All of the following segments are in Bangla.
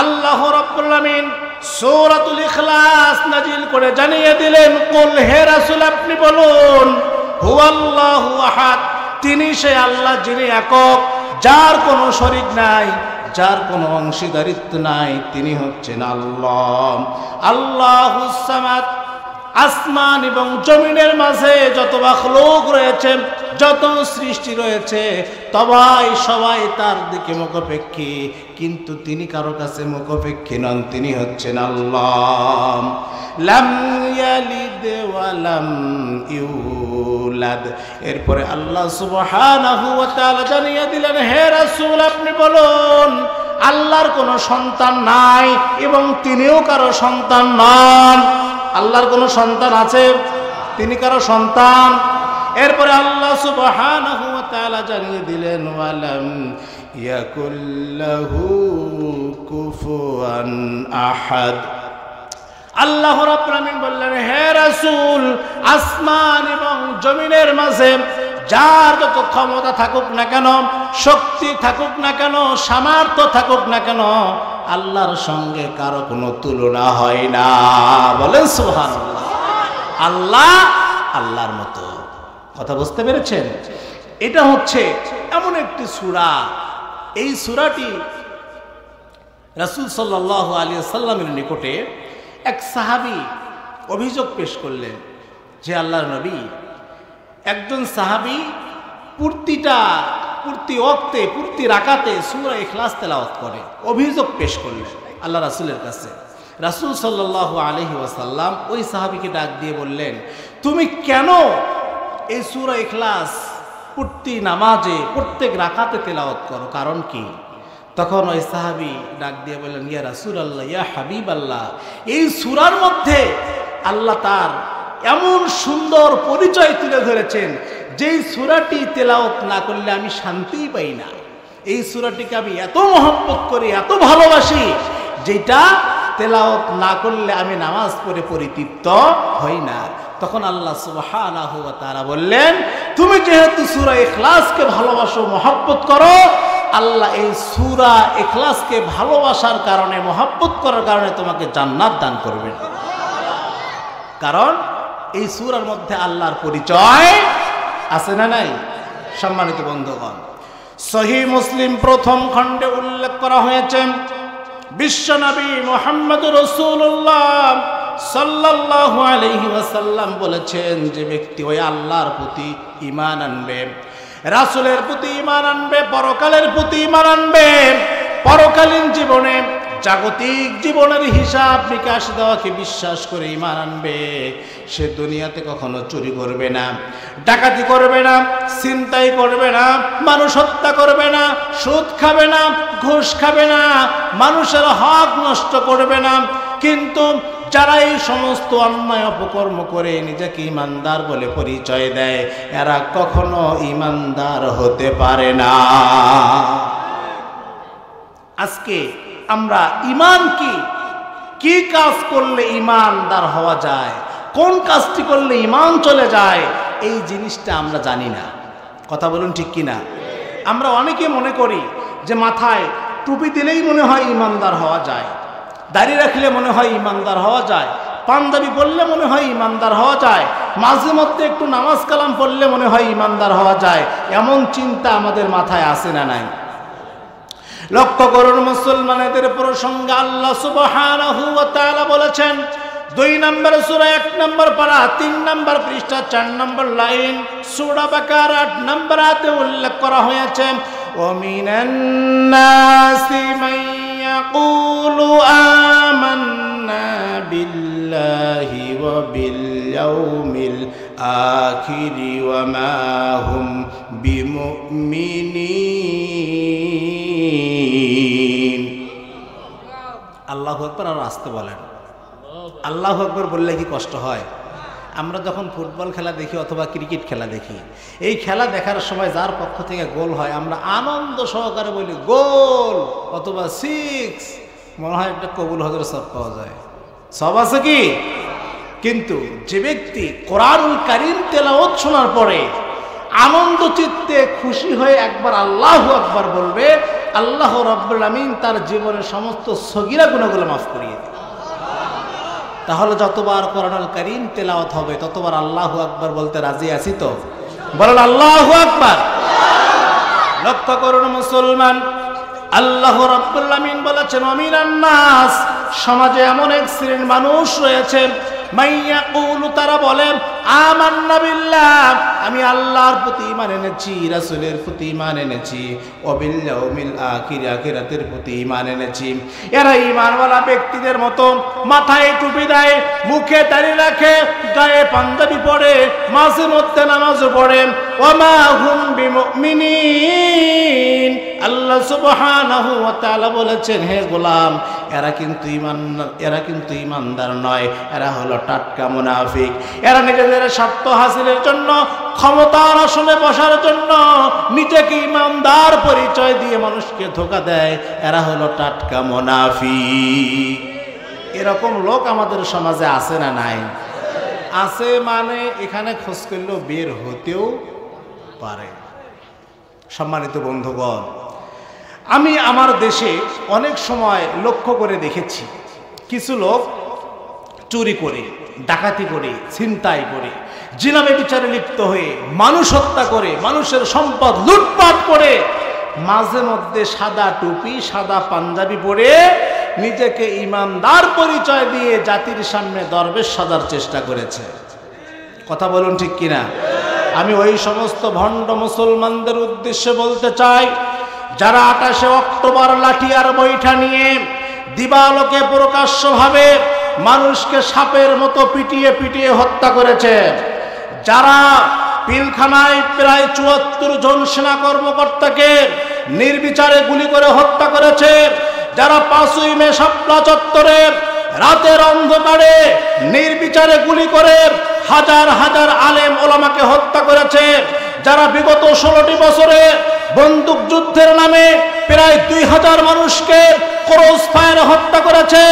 আল্লাহ রাব্বুল আমিন সূরাতুল ইখলাস নাজিল করে জানিয়ে দিলেন, কুল হে রাসূল আপনি বলুন, হুয়াল্লাহু আহাদ, তিনি সে আল্লাহ যিনি একক, যার কোনো শরীক নাই, যার কোনো অংশীদারিত্ব নাই, তিনি হচ্ছেন আল্লাহ। আল্লাহুস সামাদ, আসমান এবং জমিনের মাঝে যত মাখলুক রয়েছে, যত সৃষ্টি রয়েছে, সবাই তার দিকে মুখাপেক্ষী, কিন্তু তিনি কারো কাছে মুখাপেক্ষী নন, তিনি হচ্ছেন আল্লাহ। লাম ইয়ালিদ ওয়া লাম ইউলাদ। এরপরে আল্লাহ সুবহানাহু ওয়া তাআলা জানিয়ে দিলেন, হে রাসূল আপনি বলুন, আল্লাহর কোনো সন্তান নাই এবং তিনিও কারো সন্তান নন। আল্লাহর কোনো সন্তান আছে? তিনি কারো সন্তান? এরপরে আল্লাহ সুবহানাহু ওয়া তাআলা জানিয়ে দিলেন, ওয়ালাম ইয়াকুল লাহু কুফুয়ান আহাদ। আল্লাহ রাব্বুল আমিন বললেন, হে রাসূল, আসমান এবং জমিনের মাঝে যার যত ক্ষমতা থাকুক না কেন, শক্তি থাকুক না কেন, সামর্থ্য থাকুক না কেন, আল্লাহর সঙ্গে কারো কোনো তুলনা হয় না। বলেন সুবহানাল্লাহ। আল্লাহ আল্লাহর মতো। কথা বুঝতে পেরেছেন? এটা হচ্ছে এমন একটি সূরা, এই সূরাটি রাসূল সাল্লাল্লাহু আলাইহি ওয়াসাল্লামের নিকটে এক সাহাবী অভিযোগ পেশ করলেন যে, আল্লাহর নবী, একজন সাহাবী প্রতি ওয়াক্তে প্রতি রাকাতে সূরা ইখলাস তেলাওয়াত করে। অভিযোগ পেশ করলেন আল্লাহ রাসূলের কাছে। রাসূল সাল্লাল্লাহু আলাইহি ওয়াসাল্লাম ওই সাহাবীকে ডাক দিয়ে বললেন, তুমি কেন এই সূরা ইখলাস প্রতি নামাজে প্রত্যেক রাকাতে তেলাওয়াত করো, কারণ কি? তখন ওই সাহাবী ডাক দিয়ে বললেন, ইয়া রাসূলুল্লাহ, ইয়া হাবিবাল্লাহ, এই সূরার মধ্যে আল্লাহ তার এমন সুন্দর পরিচয় তুলে ধরেছেন, যেই সূরাটি তেলাওয়াত না করলে আমি শান্তিই পাই না। এই সূরাটিকে আমি এত মহব্বত করি, এত ভালোবাসি, যেটা তেলাওয়াত না করলে আমি নামাজ পড়ে পরিতৃপ্ত হই না। তখন আল্লাহ সুবহানাহু ওয়া তাআলা বললেন, তুমি যেহেতু সূরা ইখলাসকে ভালোবাসো, মহব্বত করো, আল্লাহ এই সূরা ইখলাসকে ভালোবাসার কারণে, মহব্বত করার কারণে তোমাকে জান্নাত দান করবেন। কারণ এই সূরার মধ্যে আল্লাহর পরিচয় আছে না নাই? সম্মানিত বন্ধুগণ, সহিহ মুসলিম প্রথম খণ্ডে উল্লেখ করা হয়েছে, বিশ্বনবী মুহাম্মদুর রাসূলুল্লাহ সাল্লাল্লাহু আলাইহি ওয়াসাল্লাম বলেছেন, যে ব্যক্তি ওই আল্লাহর প্রতি ঈমান আনবে, রাসূলের প্রতি ঈমান আনবে, পরকালের প্রতি ঈমান আনবে, পরকালীন জীবনে জাগতিক জীবনের হিসাব নিকাশ দেওয়াকে বিশ্বাস করে ঈমান আনবে, সে দুনিয়াতে কখনো চুরি করবে না, ডাকাতি করবে না, ছিনতাই করবে না, মানুষ হত্যা করবে না, সুদ খাবে না, ঘুষ খাবে না, মানুষের হক নষ্ট করবে না। কিন্তু যারা এই সমস্ত অন্যায় অপকর্ম করে নিজেকে ঈমানদার বলে পরিচয় দেয়, এরা কখনো ঈমানদার হতে পারে না। আজকে আমরা ঈমান কি কাজ করলে ঈমানদার হওয়া যায়, কোন কাজটি করলে ঈমান চলে যায়, এই জিনিসটা আমরা জানি না। কথা বলুন ঠিক কিনা? আমরা অনেকে মনে করি যে মাথায় টুপি দিলেই মনে হয় ঈমানদার হওয়া যায়, দাড়ি রাখলে মনে হয় ঈমানদার হওয়া যায়, পাঞ্জাবি পরলে মনে হয় ঈমানদার হওয়া যায়, মাঝে মধ্যে একটু নামাজ কালাম পড়লে মনে হয় ঈমানদার হওয়া যায়। এমন চিন্তা আমাদের মাথায় আসে না নাই? লক্ষ্য করুন, মুসলমানদের প্রসঙ্গে আল্লাহ সুবহানাহু ওয়া তাআলা বলেছেন, 2 নম্বর সূরা 1 নম্বর পারা 3 নম্বর পৃষ্ঠা 4 নম্বর লাইন, সূরা বাকারা 8 নম্বর আয়াতে উল্লেখ করা হয়েছে, ওয়া মিনান নাসি মান ইয়াকুলু আমান্না বিল্লাহি ওয়া বিল ইয়াউমিল আখিরি ওয়া মা হুম বিমুমিনিন। আল্লাহু আকবার। আর আসতে বলেন। আল্লাহু আকবার বললে কি কষ্ট হয়? আমরা যখন ফুটবল খেলা দেখি অথবা ক্রিকেট খেলা দেখি, এই খেলা দেখার সময় যার পক্ষ থেকে গোল হয়, আমরা আনন্দ সহকারে বলি গোল অথবা 6, মনে হয় একটা কবুল হজের সব পাওয়া যায়। সব আছে কি? কিন্তু যে ব্যক্তি কোরআনুল কারীম তেলাওয়াত শোনার পরে আনন্দ চিত্তে খুশি হয়ে একবার আল্লাহু আকবার বলবে, আল্লাহ রাব্বুল আমিন তার জীবনের সমস্ত সগীরা গুনাহগুলো মাফ করিয়ে দেন। তাহলে যতবার কোরআনুল কারীম তেলাওয়াত হবে ততবার আল্লাহু আকবার বলতে রাজি আছি তো? বলেন আল্লাহু আকবার। লক্ষ্য করুন মুসলমান, আল্লাহ রাব্বুল আমিন বলেছেন ওয়ামিনান নাস, সমাজে এমন এক শ্রেণীর মানুষ রয়েছে মাইয়াকুলু, তারা বলেন আমান্না বিল্লাহ, আমি আল্লাহর প্রতি ঈমান এনেছি, রাসূলের প্রতি ঈমান এনেছি, ওয়া বিল ইয়াউমিল আখির, আখিরাতের প্রতি ঈমান এনেছি। এরা ঈমানওয়ালা ব্যক্তিদের মতো মাথায় টুপি দেয়, মুখে দাড়ি রাখে, গায়ে পাঞ্জাবি পরে, মাঝে মধ্যে নামাজও পড়ে। ওয়া মা হুম বিমুমিনিন, আল্লাহ সুবহানাহু ওয়া তাআলা বলেছেন হে গোলাম, এরা কিন্তু ঈমানদার নয়, এরা হলো টাটকা মুনাফিক। এরা নিজেদের স্বার্থ হাসিলের জন্য, ক্ষমতার আসনে বসার জন্য নিজেকে ঈমানদার পরিচয় দিয়ে মানুষকে ধোঁকা দেয়, এরা হলো টাটকা মুনাফিক। এরকম লোক আমাদের সমাজে আছে না নাই? আছে, মানে এখানে খোঁজ করলেও বের হতেও পারে। সম্মানিত বন্ধুগণ, আমি আমার দেশে অনেক সময় লক্ষ্য করে দেখেছি কিছু লোক চুরি করে, ডাকাতি করে, ছিনতাই করে, জিনা ব্যভিচারে লিপ্ত হয়ে মানুষ হত্যা করে, মানুষের সম্পদ লুটপাট করে, মাঝে মধ্যে সাদা টুপি, সাদা পাঞ্জাবি পরে নিজেকে ঈমানদার পরিচয় দিয়ে জাতির সামনে দরবেশ সাজার চেষ্টা করেছে। কথা বলুন ঠিক কিনা? আমি ওই সমস্ত ভণ্ড মুসলমানদের উদ্দেশ্যে বলতে চাই, যারা 28 অক্টোবর লাঠি আর বৈঠা নিয়ে দিবালোকে প্রকাশ্যভাবে মানুষকে সাপের মতো পিটিয়ে পিটিয়ে হত্যা করেছে, যারা পিলখানায় প্রায় 74 জন সেনা কর্মকর্তাকে নির্বিচারে গুলি করে হত্যা করেছে, যারা 5ই মে শাপলা চত্বরে রাতের অন্ধকারে নির্বিচারে গুলি করে হাজার হাজার আলেম ওলামাকে হত্যা করেছে, যারা বিগত 16টি বছরে বন্দুক যুদ্ধের নামে প্রায় 2000 মানুষকে ক্রস ফায়ারে হত্যা করেছে,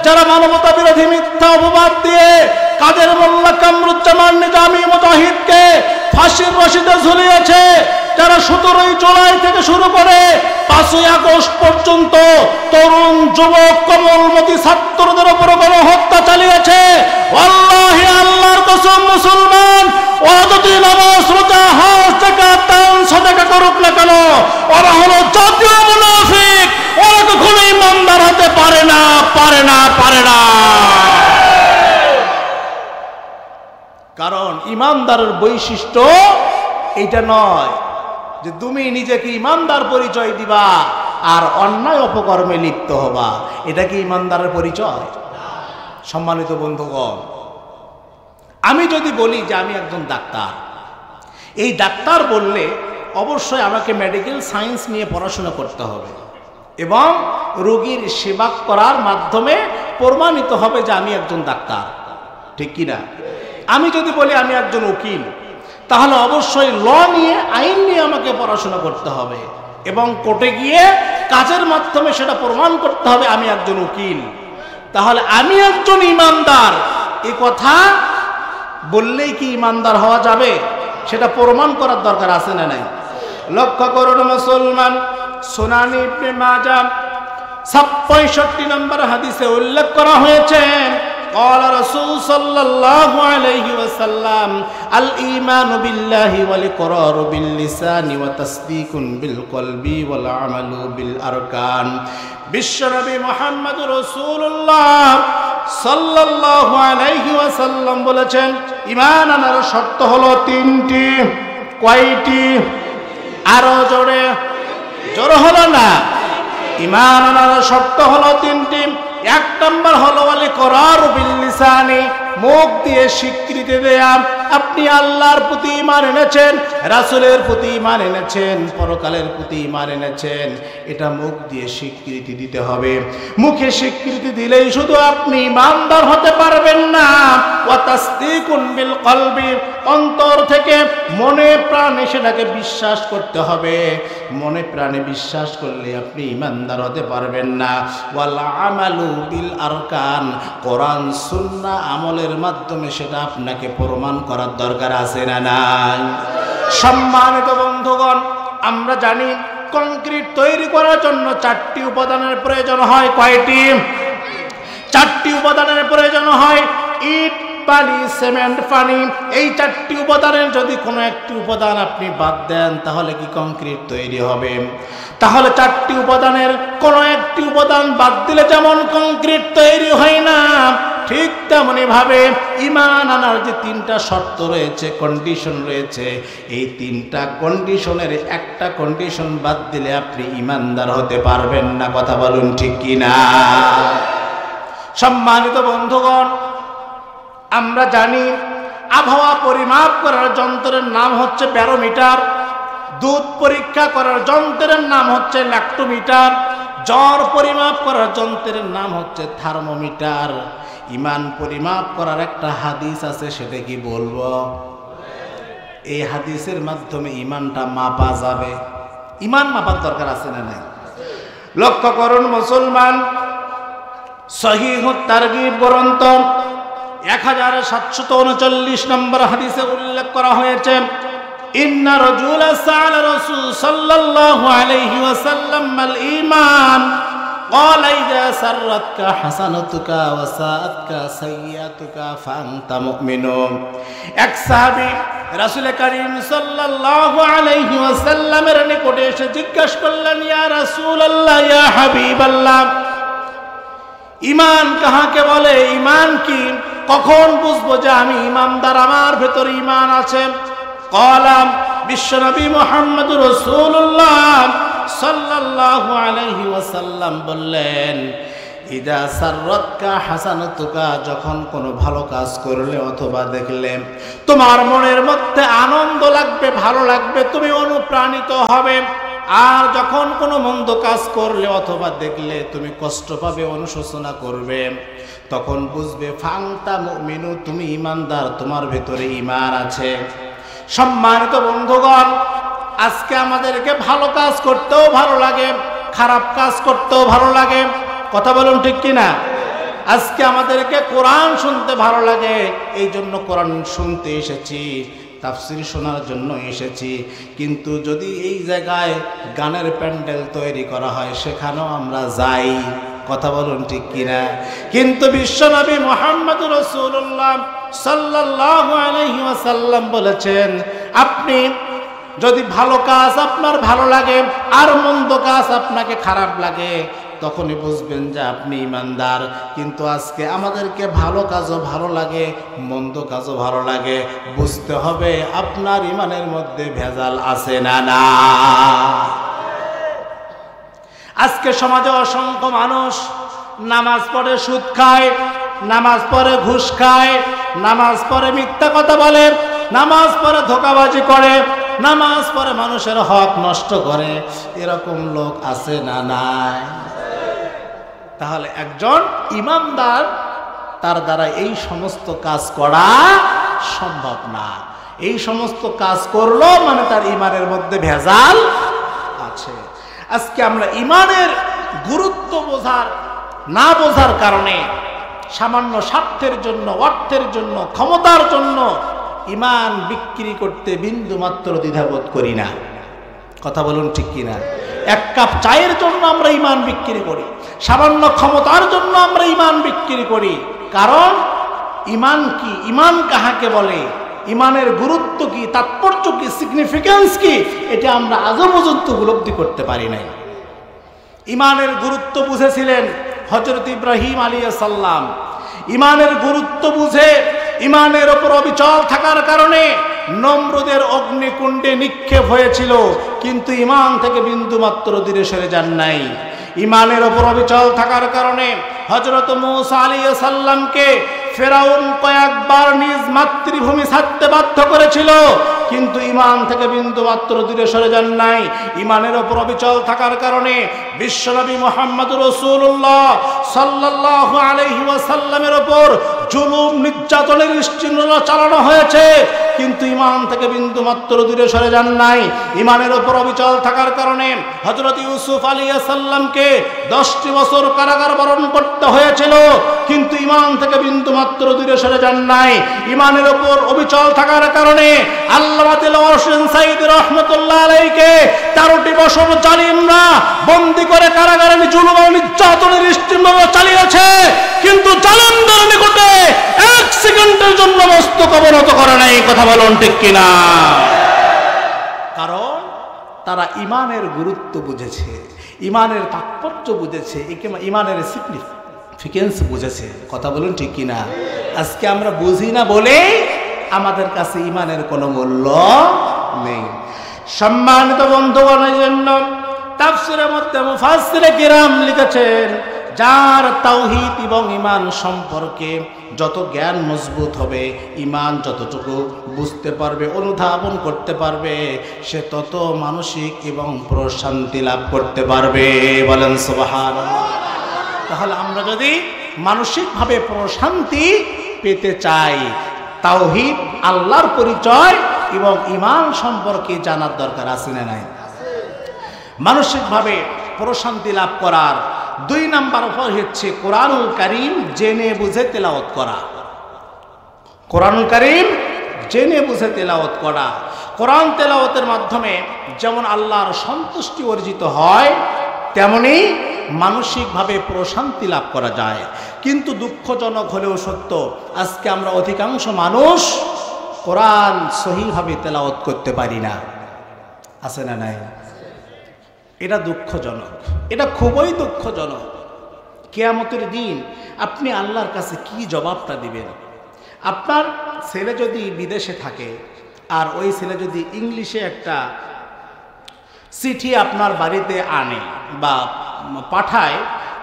যারা মানবতা বিরোধী মিথ্যা অপবাদ দিয়ে কাদের মোল্লা কামরুজ্জামান নিজামী মুজাহিদকে ফাঁসির রশিদে ঝুলিয়েছে, যারা 17ই জুলাই থেকে শুরু করে 5ই আগস্ট পর্যন্ত তরুণ যুবক কমলমতি ছাত্রদের উপর গণহত্যা চালিয়েছে, আল্লাহি আল্লাহর কসম মুসলমান, ওরা যদি নামাজ রোজা হজ যাকাত দান সাদাকা করুক না কেন, ওরা হলো জাতীয় মুনাফিক, ওরা কখনো ঈমানদার হতে পারে না, পারে না, পারে না। কারণ ঈমানদারের বৈশিষ্ট্য এইটা নয় যে তুমি নিজেকে ঈমানদার পরিচয় দিবা আর অন্যায় অপকর্মে লিপ্ত হবা, এটা কি ঈমানদারের পরিচয়? সম্মানিত বন্ধুগণ, আমি যদি বলি যে আমি একজন ডাক্তার, এই ডাক্তার বললে অবশ্যই আমাকে মেডিকেল সায়েন্স নিয়ে পড়াশোনা করতে হবে এবং রোগীর সেবা করার মাধ্যমে প্রমাণিত হবে যে আমি একজন ডাক্তার, ঠিক কিনা? আমি যদি বলি আমি একজন উকিল, তাহলে অবশ্যই ল নিয়ে, আইন নিয়ে আমাকে পড়াশোনা করতে হবে এবং কোর্টে গিয়ে কাজের মাধ্যমে সেটা প্রমাণ করতে হবে আমি একজন উকিল। তাহলে আমি একজন ঈমানদার এই কথা বললেই কি ঈমানদার হওয়া যাবে? সেটা প্রমাণ করার দরকার আছে না নাই? লক্ষ্য করুন মুসলমান, সুনানি ইবনে মাজাহ 65 নম্বর হাদিসে উল্লেখ করা হয়েছে, قال رسول صلى الله عليه وسلم الإيمان بالله والإقرار باللسان وتصديق بالقلب والعمل بالأركان। বিশ্বনবী মুহাম্মদ রাসূলুল্লাহ সাল্লাল্লাহু আলাইহি ওয়াসাল্লাম বলেছেন, ঈমান আনার শর্ত হলো 3টি। কয়টি? আরো জোরে, জোরে হলো না? ঈমান আনার শর্ত হলো 3টি। 1 নম্বর হলো ওয়াল ইকরারু বিল লিসানি, মুখ দিয়ে স্বীকৃতি দেয়া আপনি আল্লাহর প্রতি ঈমান এনেছেন, রাসূলের প্রতি ঈমান এনেছেন, পরকালের প্রতি ঈমান এনেছেন, এটা মুখ দিয়ে স্বীকৃতি দিতে হবে। মুখে স্বীকৃতি দিলেই শুধু আপনি ঈমানদার হতে পারবেন না, ওয়া তাসদীকুন বিল কলবি, অন্তর থেকে মনে প্রাণে সেটাকে বিশ্বাস করতে হবে। মনে প্রাণে বিশ্বাস করলে আপনি ঈমানদার হতে পারবেন না। ওয়াল আমালু বিল আরকান, কোরআন সুন্নাহ আমলের মাধ্যমে সেটা আপনাকে প্রমাণ করার দরকার আছে না নাই? সম্মানিত বন্ধুগণ, আমরা জানি কংক্রিট তৈরি করার জন্য 4টি উপাদানের প্রয়োজন হয়। কয়টি? 4টি উপাদানের প্রয়োজন হয়। ইট, বালি, সিমেন্ট, পানি। এই 4টি উপাদানের যদি কোনো একটি উপাদান আপনি বাদ দেন তাহলে কি কংক্রিট তৈরি হবে? তাহলে 4টি উপাদানের কোনো একটি উপাদান বাদ দিলে যেমন কংক্রিট তৈরি হয় না, ঠিক তেমনি ভাবে ঈমান আনার যে 3টা শর্ত রয়েছে, কন্ডিশন রয়েছে, এই 3টা কন্ডিশনের একটা কন্ডিশন বাদ দিলে আপনি ঈমানদার হতে পারবেন না। কথা বলুন ঠিক কি না? সম্মানিত বন্ধুগণ, আমরা জানি আবহাওয়া পরিমাপ করার যন্ত্রের নাম হচ্ছে ব্যারোমিটার, দুধ পরীক্ষা করার যন্ত্রের নাম হচ্ছে ল্যাক্টোমিটার, জ্বর পরিমাপ করার যন্ত্রের নাম হচ্ছে থার্মোমিটার। ঈমান পরিমাপ করার একটা হাদিস আছে, সেটা কি বলবো? এই হাদিসের মাধ্যমে ঈমানটা মাপা যাবে। ঈমান মাপার দরকার আছে না নাই? লক্ষ্য করুন মুসলমান, সহিহ তারগীব গ্রন্থ 1739 নম্বর হাদিসে উল্লেখ করা হয়েছে, ইন্না রাজুলা সাআলা রাসূল সাল্লাল্লাহু আলাইহি ওয়াসাল্লাম মাল ঈমান ক্বালা ইযা সাররাতকা হাসানাতুকা ওয়া সাআতকা সাইয়্যাতুকা ফাআনতা মুমিনুন। এক সাহাবী রাসূল করিম সাল্লাল্লাহু আলাইহি ওয়াসাল্লামের নিকটে এসে জিজ্ঞাসা করলেন, ইয়া রাসূলুল্লাহ, ইয়া হাবিবাল্লাহ, ঈমান কাহাকে বলে? ঈমান কি? কখন বুঝবো যে আমি ঈমানদার, আমার ভেতরে ঈমান আছে? কলাম বিশ্বনবী মুহাম্মদুর রাসূলুল্লাহ সাল্লাল্লাহু আলাইহি ওয়াসাল্লাম বললেন, ইদা সাররাতকা হাসানাতুকা, যখন কোনো ভালো কাজ করলে অথবা দেখলে তোমার মনের মধ্যে আনন্দ লাগবে, ভালো লাগবে, তুমি অনুপ্রাণিত হবে। আর যখন কোনো মন্দ কাজ করলে অথবা দেখলে তুমি কষ্ট পাবে, অনুশোচনা করবে, তখন বুঝবে ফাংতা মুমিনু, তুমি ঈমানদার, তোমার ভেতরে ঈমান আছে। সম্মানিত বন্ধুগণ, আজকে আমাদেরকে ভালো কাজ করতেও ভালো লাগে, খারাপ কাজ করতেও ভালো লাগে। কথা বলুন ঠিক কিনা? আজকে আমাদেরকে কোরআন শুনতে ভালো লাগে, এই জন্য কোরআন শুনতে এসেছি, তাফসীর শোনার জন্য এসেছি। কিন্তু যদি এই জায়গায় গানের প্যান্ডেল তৈরি করা হয়, সেখানেও আমরা যাই। কথা বলুন ঠিক কিনা? কিন্তু বিশ্বনবী মুহাম্মদুর রাসূলুল্লাহ সাল্লাল্লাহু আলাইহি ওয়াসাল্লাম বলেছেন, আপনি যদি ভালো কাজ আপনার ভালো লাগে আর মন্দ কাজ আপনাকে খারাপ লাগে, তখনই বুঝবেন যে আপনি ঈমানদার। কিন্তু আজকে আমাদেরকে ভালো কাজও ভালো লাগে, মন্দ কাজও ভালো লাগে। বুঝতে হবে আপনার ঈমানের মধ্যে ভেজাল আছে না না। আজকে সমাজে অসংখ্য মানুষ নামাজ পড়ে সুদ খায়, নামাজ পড়ে ঘুষ খায়, নামাজ পড়ে মিথ্যা কথা বলে, নামাজ পড়ে ধোঁকাবাজি করে, নামাজ পড়ে মানুষের হক নষ্ট করে। এরকম লোক আছে না নাই? তাহলে একজন ঈমানদার, তার দ্বারা এই সমস্ত কাজ করা সম্ভব না। এই সমস্ত কাজ করলো মানে তার ঈমানের মধ্যে ভেজাল আছে। আজকে আমরা ঈমানের গুরুত্ব না বোঝার কারণে সামান্য স্বার্থের জন্য, অর্থের জন্য, ক্ষমতার জন্য ঈমান বিক্রি করতে বিন্দু মাত্র দ্বিধাবোধ করি না। কথা বলুন ঠিক কিনা? এক কাপ চায়ের জন্য আমরা ঈমান বিক্রি করি, সামান্য ক্ষমতার জন্য আমরা ঈমান বিক্রি করি। কারণ ঈমান কি? ঈমান কাহাকে বলে? ঈমানের গুরুত্ব কি, তাৎপর্য কি, সিগনিফিকেন্স কি, এটা আমরা আজও পর্যন্ত উপলব্ধি করতে পারি নাই। ঈমানের গুরুত্ব বুঝেছিলেন হযরত ইব্রাহিম আলাইহিস সালাম। ঈমানের গুরুত্ব বুঝে ঈমানের ওপর অবিচল থাকার কারণে নমরুদের অগ্নিকুণ্ডে নিক্ষেপ হয়েছিল, কিন্তু ঈমান থেকে বিন্দু মাত্র দূরে সরে যান নাই। ঈমানের ওপর অবিচল থাকার কারণে হযরত মূসা আলাইহিস সালামকে ফেরাউন কয়েকবার নিজ মাতৃভূমি ছাড়তে বাধ্য করেছিল, কিন্তু ঈমান থেকে বিন্দু মাত্র দূরে সরে যান নাই। ঈমানের ওপর অবিচল থাকার কারণে বিশ্বনবী মুহাম্মদুর রাসূলুল্লাহ সাল্লাল্লাহু আলাইহি ওয়াসাল্লামের ওপর জুলুম, নির্যাতনের স্টিমরোলার চালানো হয়েছে, কিন্তু ঈমান থেকে বিন্দু মাত্র দূরে সরে যান নাই। ঈমানের ওপর অবিচল থাকার কারণে হযরত ইউসুফ আলাইহিস সালামকে 10টি বছর কারাগার বরণ করতে হয়েছিল, কিন্তু ঈমান থেকে বিন্দু মাত্র দূরে সরে যান নাই। ঈমানের উপর অবিচল থাকার কারণে আল্লামা দেলোয়ার হোসেন সাঈদী রাহমাতুল্লাহ আলাইহিকে 13টি বছর জালিমরা বন্দী করে কারাগারে জুলুম ও নির্যাতনের স্টিমরোলার চালিয়েছে, কিন্তু জালিমদের নিকটে 1 সেকেন্ডের জন্য মস্তক অবনত করে নাই। কথা বলুন ঠিক কিনা? কারণ তারা ঈমানের গুরুত্ব বুঝেছে, ঈমানের তাৎপর্য বুঝেছে, ঈমানের সিগনিফিকেন্স বুঝেছে। কথা বলুন ঠিক কিনা? আজকে আমরা বুঝি না বলে আমাদের কাছে ঈমানের কোনো মূল্য নেই। সম্মানিত বন্ধুগণের জন্য তাফসীরের মধ্যে মুফাসসিরে কিরাম লিখেছেন, যার তাওহীদ এবং ঈমান সম্পর্কে যত জ্ঞান মজবুত হবে, ঈমান যতটুকু বুঝতে পারবে, অনুধাবন করতে পারবে, সে তত মানসিক এবং প্রশান্তি লাভ করতে পারবে। বলেন সুবহানাল্লাহ। তাহলে আমরা যদি মানসিকভাবে প্রশান্তি পেতে চাই, তাওহীদ আল্লাহর পরিচয় এবং ঈমান সম্পর্কে জানার দরকার আছে না নাই? মানসিকভাবে প্রশান্তি লাভ করার 2 নাম্বার উপায় হচ্ছে কোরআনুল কারীম জেনে বুঝে তেলাওয়াত করা। কোরআনুল কারীম জেনে বুঝে তেলাওয়াত করা। কোরআন তেলাওয়াতের মাধ্যমে যেমন আল্লাহর সন্তুষ্টি অর্জিত হয়, তেমনি মানসিকভাবে প্রশান্তি লাভ করা যায়। কিন্তু দুঃখজনক হলেও সত্য, আজকে আমরা অধিকাংশ মানুষ কোরআন সহিভাবে তেলাওয়াত করতে পারি না। আছে না নাই? এটা দুঃখজনক, এটা খুবই দুঃখজনক। কিয়ামতের দিন আপনি আল্লাহর কাছে কি জবাবটা দিবেন? আপনার ছেলে যদি বিদেশে থাকে আর ওই ছেলে যদি ইংলিশে একটা চিঠি আপনার বাড়িতে আনে বা পাঠায়,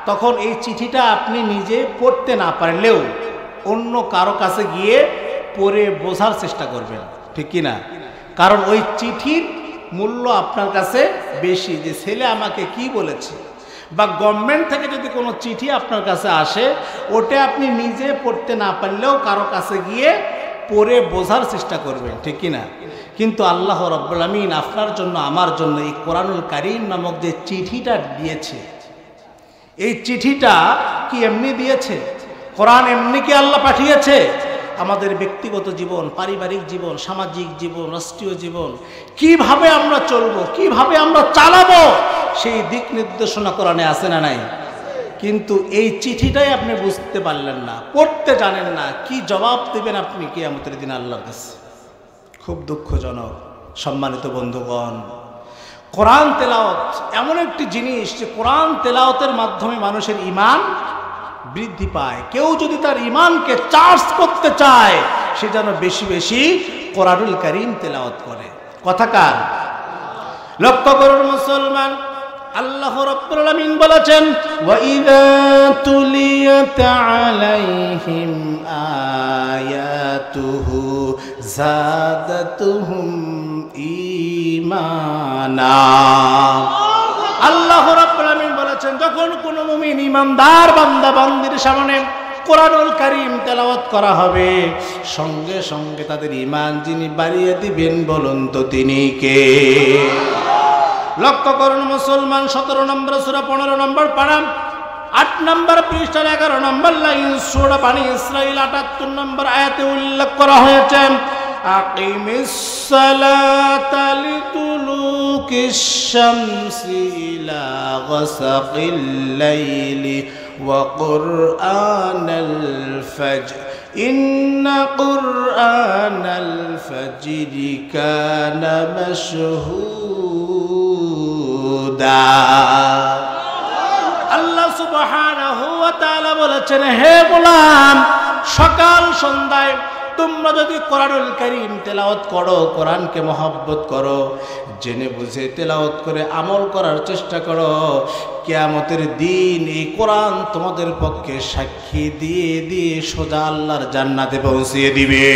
তখন এই চিঠিটা আপনি নিজে পড়তে না পারলেও অন্য কারো কাছে গিয়ে পড়ে বোঝার চেষ্টা করবেন, ঠিক কি না? কারণ ওই চিঠির মূল্য আপনার কাছে বেশি, যে ছেলে আমাকে কি বলেছে। বা গভর্নমেন্ট থেকে যদি কোনো চিঠি আপনার কাছে আসে, ওটা আপনি নিজে পড়তে না পারলেও কারো কাছে গিয়ে পড়ে বোঝার চেষ্টা করবেন, ঠিক কি না? কিন্তু আল্লাহ রাব্বুল আমিন আপনার জন্য আমার জন্য এই কোরআনুল কারীম নামক যে চিঠিটা দিয়েছে, এই চিঠিটা কি এমনি দিয়েছে? কোরআন এমনি কি আল্লাহ পাঠিয়েছে? আমাদের ব্যক্তিগত জীবন, পারিবারিক জীবন, সামাজিক জীবন, রাষ্ট্রীয় জীবন কিভাবে আমরা চলবো, কিভাবে আমরা চালাবো, সেই দিক নির্দেশনা কোরআনে আছে না নাই? কিন্তু এই চিঠিটাই আপনি বুঝতে পারলেন না, পড়তে জানেন না, কি জবাব দেবেন আপনি কিয়ামতের দিন আল্লাহর কাছে? খুব দুঃখজনক। সম্মানিত বন্ধুগণ, কোরআন তেলাওয়াত এমন একটি জিনিস যে কোরআন তেলাওয়াতের মাধ্যমে মানুষের ঈমান বৃদ্ধি পায়। কেউ যদি তার ঈমানকে চার্জ করতে চায়, সে যেন বেশি বেশি কোরআনুল কারীম তেলাওয়াত করে। কথাকার লক্ষ্য করুন মুসলমান, আল্লাহ রাব্বুল আলামিন বলেছেন, ওয়া ইযা তুলিয়াত আলাইহিম আয়াতুহু যাদাতুহুম ঈমানা। আল্লাহ রাব্বুল আলামিন বলেছেন, যখন কোনো মুমিন ঈমানদার বান্দা বান্দির সামনে কোরআনুল কারীম তেলাওয়াত করা হবে, সঙ্গে সঙ্গে তাদের ঈমান যিনি বাড়িয়ে দিবেন, বলুন তো তিনি কে? লক্ষ্য করুন মুসলমান, 17 নম্বর সূরা 15 নম্বর পারা 8 নম্বর পৃষ্ঠার 11 নম্বর লাইন সূরা বানী ইসরাঈল 78 নম্বর আয়াতে উল্লেখ করা হয়েছে, আকিমিস সালাতা লিতুলুকিশ শামসি ইলা গাসাকিল লাইলি ওয়া কুরআনাল ফাজর ইন্না কুরআনাল ফাজরি কানা মাশহুদা। আল্লাহ সুবহানাহু ওয়া তাআলা বলেছেন, হে গোলাম, সকাল সন্ধ্যায় তোমরা যদি কোরআনুল কারীম তেলাওয়াত করো, কোরআনকে মহব্বত করো, জেনে বুঝে তেলাওয়াত করে আমল করার চেষ্টা করো, কিয়ামতের দিন এই কোরআন তোমাদের পক্ষে সাক্ষী দিয়ে দিয়ে সোজা আল্লাহর জান্নাতে পৌঁছিয়ে দিবে।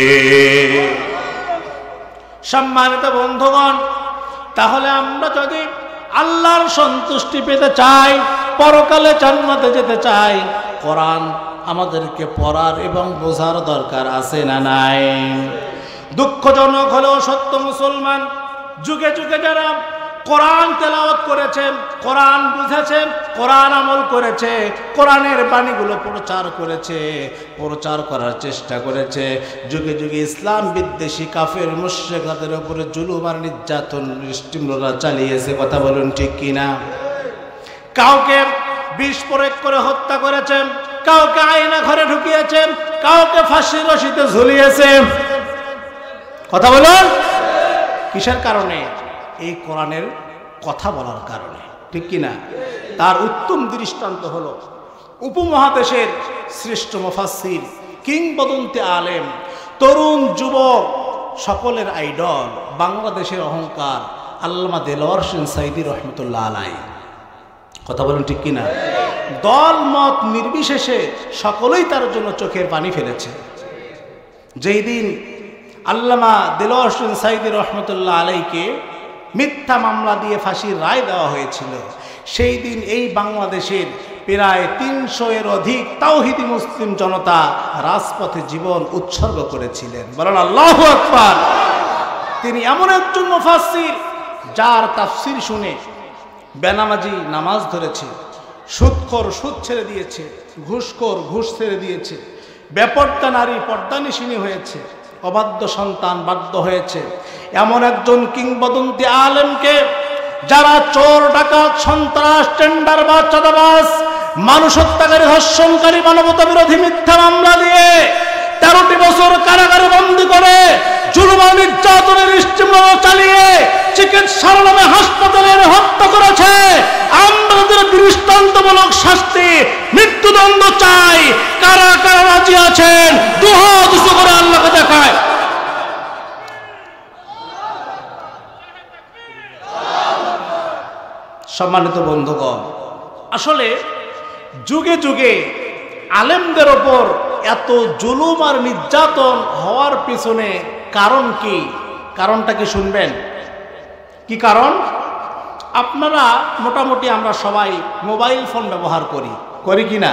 সম্মানিত বন্ধুগণ, তাহলে আমরা যদি আল্লাহর সন্তুষ্টি পেতে চাই, পরকালে জান্নাতে যেতে চাই, কোরআন আমাদেরকে পড়ার এবং বোঝার দরকার আছে না নাই? দুঃখজনক হলেও সত্য মুসলমান, যুগে যুগে যারা কোরআন তেলাওয়াত করেছে, কোরআন বুঝেছে, কোরআন আমল করেছে, কোরআনের বাণীগুলো প্রচার করেছে, প্রচার করার চেষ্টা করেছে। যুগে যুগে ইসলাম বিদ্বেষী কাফের মুশরিকদের উপরে জুলুম আর নির্যাতন নিষ্ঠুরতা চালিয়েছে। কথা বলুন ঠিক কিনা? কাউকে বিষ প্রয়োগ করে হত্যা করেছেন, কাউকে আয়না ঘরে ঢুকিয়েছেন, কাউকে ফাঁসির রশিতে ঝুলিয়েছে। কথা বলুন, কিসের কারণে? এই কোরআনের কথা বলার কারণে, ঠিক কিনা? তার উত্তম দৃষ্টান্ত হলো উপমহাদেশের শ্রেষ্ঠ মুফাসসির, কিংবদন্তি আলেম, তরুণ যুবক সকলের আইডল, বাংলাদেশের অহংকার আল্লামা দেলোয়ার হোসেন সাঈদী রহমতুল্লাহ আলাইহি। কথা বলুন ঠিক কিনা? দল মত নির্বিশেষে সকলেই তার জন্য চোখের পানি ফেলেছে। যেই দিন আল্লামা দেলোয়ার হোসেন সাঈদী রহমতুল্লাহ আলাইহিকে মিথ্যা মামলা দিয়ে ফাঁসির রায় দেওয়া হয়েছিল, সেই দিন এই বাংলাদেশের প্রায় ৩০০-এর অধিক তাওহীদি মুসলিম জনতা রাজপথে জীবন উৎসর্গ করেছিলেন। বলেন আল্লাহু আকবার। তিনি এমন একজন মুফাসসির যার তাফসীর শুনে বেনামাজি নামাজ ধরেছে, সুদখোর সুদ ছেড়ে দিয়েছে, ঘুষখোর ঘুষ ছেড়ে দিয়েছে, বেপর্দা নারী পর্দানিশিনী হয়েছে, অবাধ্য সন্তান বাধ্য হয়েছে। এমন একজন কিংবদন্তি আলেমকে যারা চোর, ডাকাত, সন্ত্রাস, টেন্ডারবাজ, চাঁদাবাজ, মানুষ হত্যাকারী, ধর্ষণকারী, মানবতা বিরোধী মিথ্যা মামলা দিয়ে 13টি বছর কারাগারে বন্দী করে জুলুম ও নির্যাতনের স্টিমরোল চালিয়ে চিকিৎসার নামে হাসপাতালে হত্যা করেছে, আমরা তাদের দৃষ্টান্তমূলক শাস্তি, মৃত্যুদণ্ড চাই। কারা কারা রাজি আছেন? দুহাত উঁচু করে আল্লাহকে দেখায়। সম্মানিত বন্ধুগণ, আসলে যুগে যুগে আলেমদের ওপর এত জুলুম আর নির্যাতন হওয়ার পিছনে কারণ কি? কারণটা কি শুনবেন? কি কারণ? আপনারা মোটামুটি আমরা সবাই মোবাইল ফোন ব্যবহার করি কি না?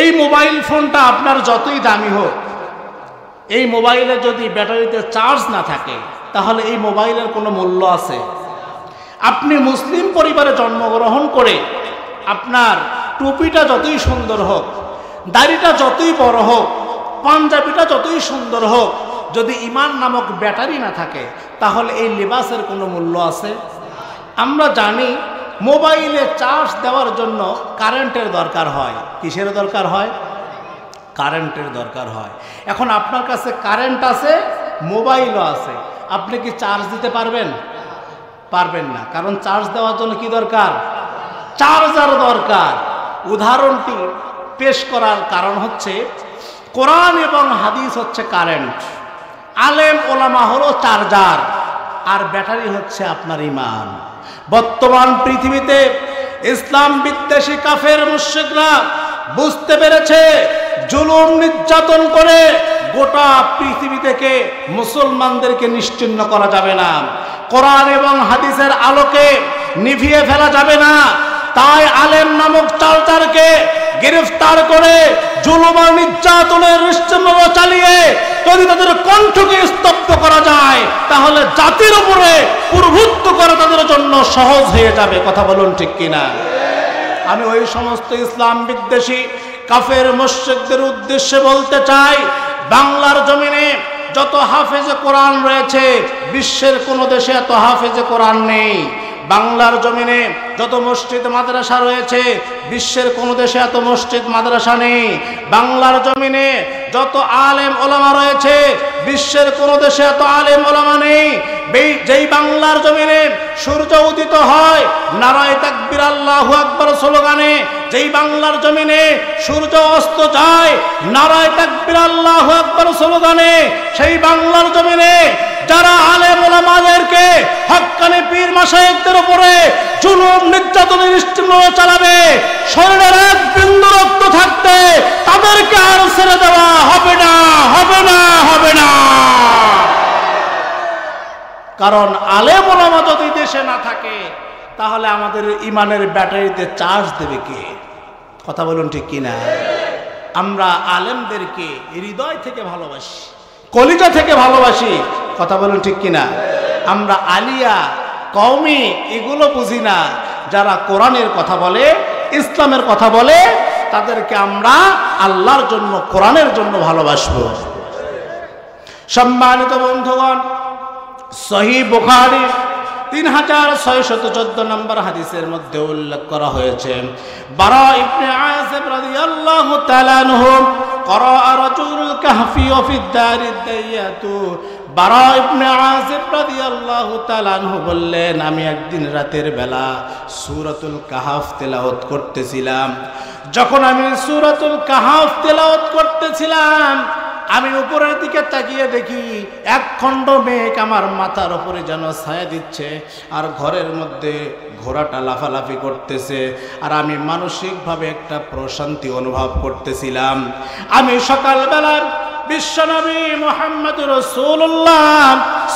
এই মোবাইল ফোনটা আপনার যতই দামি হোক, এই মোবাইলে যদি ব্যাটারিতে চার্জ না থাকে তাহলে এই মোবাইলের কোনো মূল্য আছে? আপনি মুসলিম পরিবারে জন্মগ্রহণ করে আপনার টুপিটা যতই সুন্দর হোক, দাড়িটা যতই বড় হোক, পাঞ্জাবিটা যতই সুন্দর হোক, যদি ঈমান নামক ব্যাটারি না থাকে তাহলে এই লিবাসের কোনো মূল্য আছে? আমরা জানি মোবাইলে চার্জ দেওয়ার জন্য কারেন্টের দরকার হয়। কিসের দরকার হয়? কারেন্টের দরকার হয়। এখন আপনার কাছে কারেন্ট আছে, মোবাইলও আছে, আপনি কি চার্জ দিতে পারবেন? পারবেন না, কারণ চার্জ দেওয়ার জন্য কি দরকার? চার্জার দরকার। উদাহরণটি পেশ করার কারণ হচ্ছে কোরআন এবং হাদিস হচ্ছে কারেন্ট, আলেম ওলামা হলো চার্জার, আর ব্যাটারি হচ্ছে আপনার ঈমান। বর্তমান পৃথিবীতে ইসলাম বিদ্বেষী কাফের মুশরিকরা বুঝতে পেরেছে জুলুম নির্যাতন করে গোটা পৃথিবী থেকে মুসলমানদেরকে নিশ্চিহ্ন করা যাবে না, কোরআন এবং হাদিসের আলোকে নিভিয়ে ফেলা যাবে না। তাই আলেম নামক চার্জারকে গ্রেফতার করে জুলুম আর নির্যাতনের নিশ্চিহ্ন চালিয়ে যদি তাদের কণ্ঠকে স্তব্ধ করা যায় তাহলে জাতির উপরে প্রভুত্ব করা তাদের জন্য সহজ হয়ে যাবে। কথা বলুন ঠিক কিনা? আমি ওই সমস্ত ইসলাম বিদ্বেষী কাফের মুশরিকদের উদ্দেশ্যে বলতে চাই, বাংলার জমিনে যত হাফেজে কোরআন রয়েছে বিশ্বের কোনো দেশে এত হাফেজে কোরআন নেই। বাংলার জমিনে যত মসজিদ মাদ্রাসা রয়েছে বিশ্বের কোনো দেশে এত মসজিদ মাদ্রাসা নেই। বাংলার জমিনে যত আলেম ওলামা রয়েছে বিশ্বের কোনো দেশে এত আলেম ওলামা নেই। যেই বাংলার জমিনে সূর্য উদিত হয় নারায়ে তাকবীর আল্লাহু আকবার স্লোগানে, যেই বাংলার জমিনে সূর্য অস্ত যায় নারায়ে তাকবীর আল্লাহু আকবার স্লোগানে, সেই বাংলার জমিনে যারা আলেম ওলামাদেরকে হক্কানি পীর মাশায়েখদের উপরে জুলুম নির্যাতনের স্টিমরোল চালাবে, শরীরের এক বিন্দু রক্ত থাকতে তাদেরকে আর ছেড়ে দেওয়া হবে না, হবে না, হবে না। কারণ আলেম ওলামা যদি দেশে না থাকে তাহলে আমাদের ইমানের ব্যাটারিতে চার্জ দেবে কে? কথা বলুন ঠিক কিনা? আমরা আলেমদেরকে হৃদয় থেকে ভালোবাসি, কলিজা থেকে ভালোবাসি। কথা বলুন ঠিক কিনা? আমরা আলিয়া কওমি এগুলো বুঝি না। যারা কোরআনের কথা বলে, ইসলামের কথা বলে, তাদেরকে আমরা আল্লাহর জন্য, কোরআনের জন্য ভালোবাসবো। সম্মানিত বন্ধুগণ, সহিহ বুখারী 3614 নম্বর হাদিসের মধ্যে উল্লেখ করা হয়েছে, বারা ইবনে আযিব রাদিয়াল্লাহু তাআলা আনহু ক্বারা রাজুলুল কাহফি ওয়া ফিদ দারিদ দাইয়াতু। বারা ইবনে আযিব রাদিয়াল্লাহু তাআলা আনহু বললেন, আমি একদিন রাতের বেলা সূরাতুল কাহফ তেলাওয়াত করতেছিলাম। যখন আমি সূরাতুল কাহফ তেলাওয়াত করতেছিলাম, আমি উপরের দিকে তাকিয়ে দেখি এক খণ্ড মেঘ আমার মাথার উপরে যেন ছায়া দিচ্ছে, আর ঘরের মধ্যে ঘোড়াটা লাফালাফি করতেছে, আর আমি মানসিকভাবে একটা প্রশান্তি অনুভব করতেছিলাম। আমি সকালবেলা বিশ্বনবী মুহাম্মদুর রাসূলুল্লাহ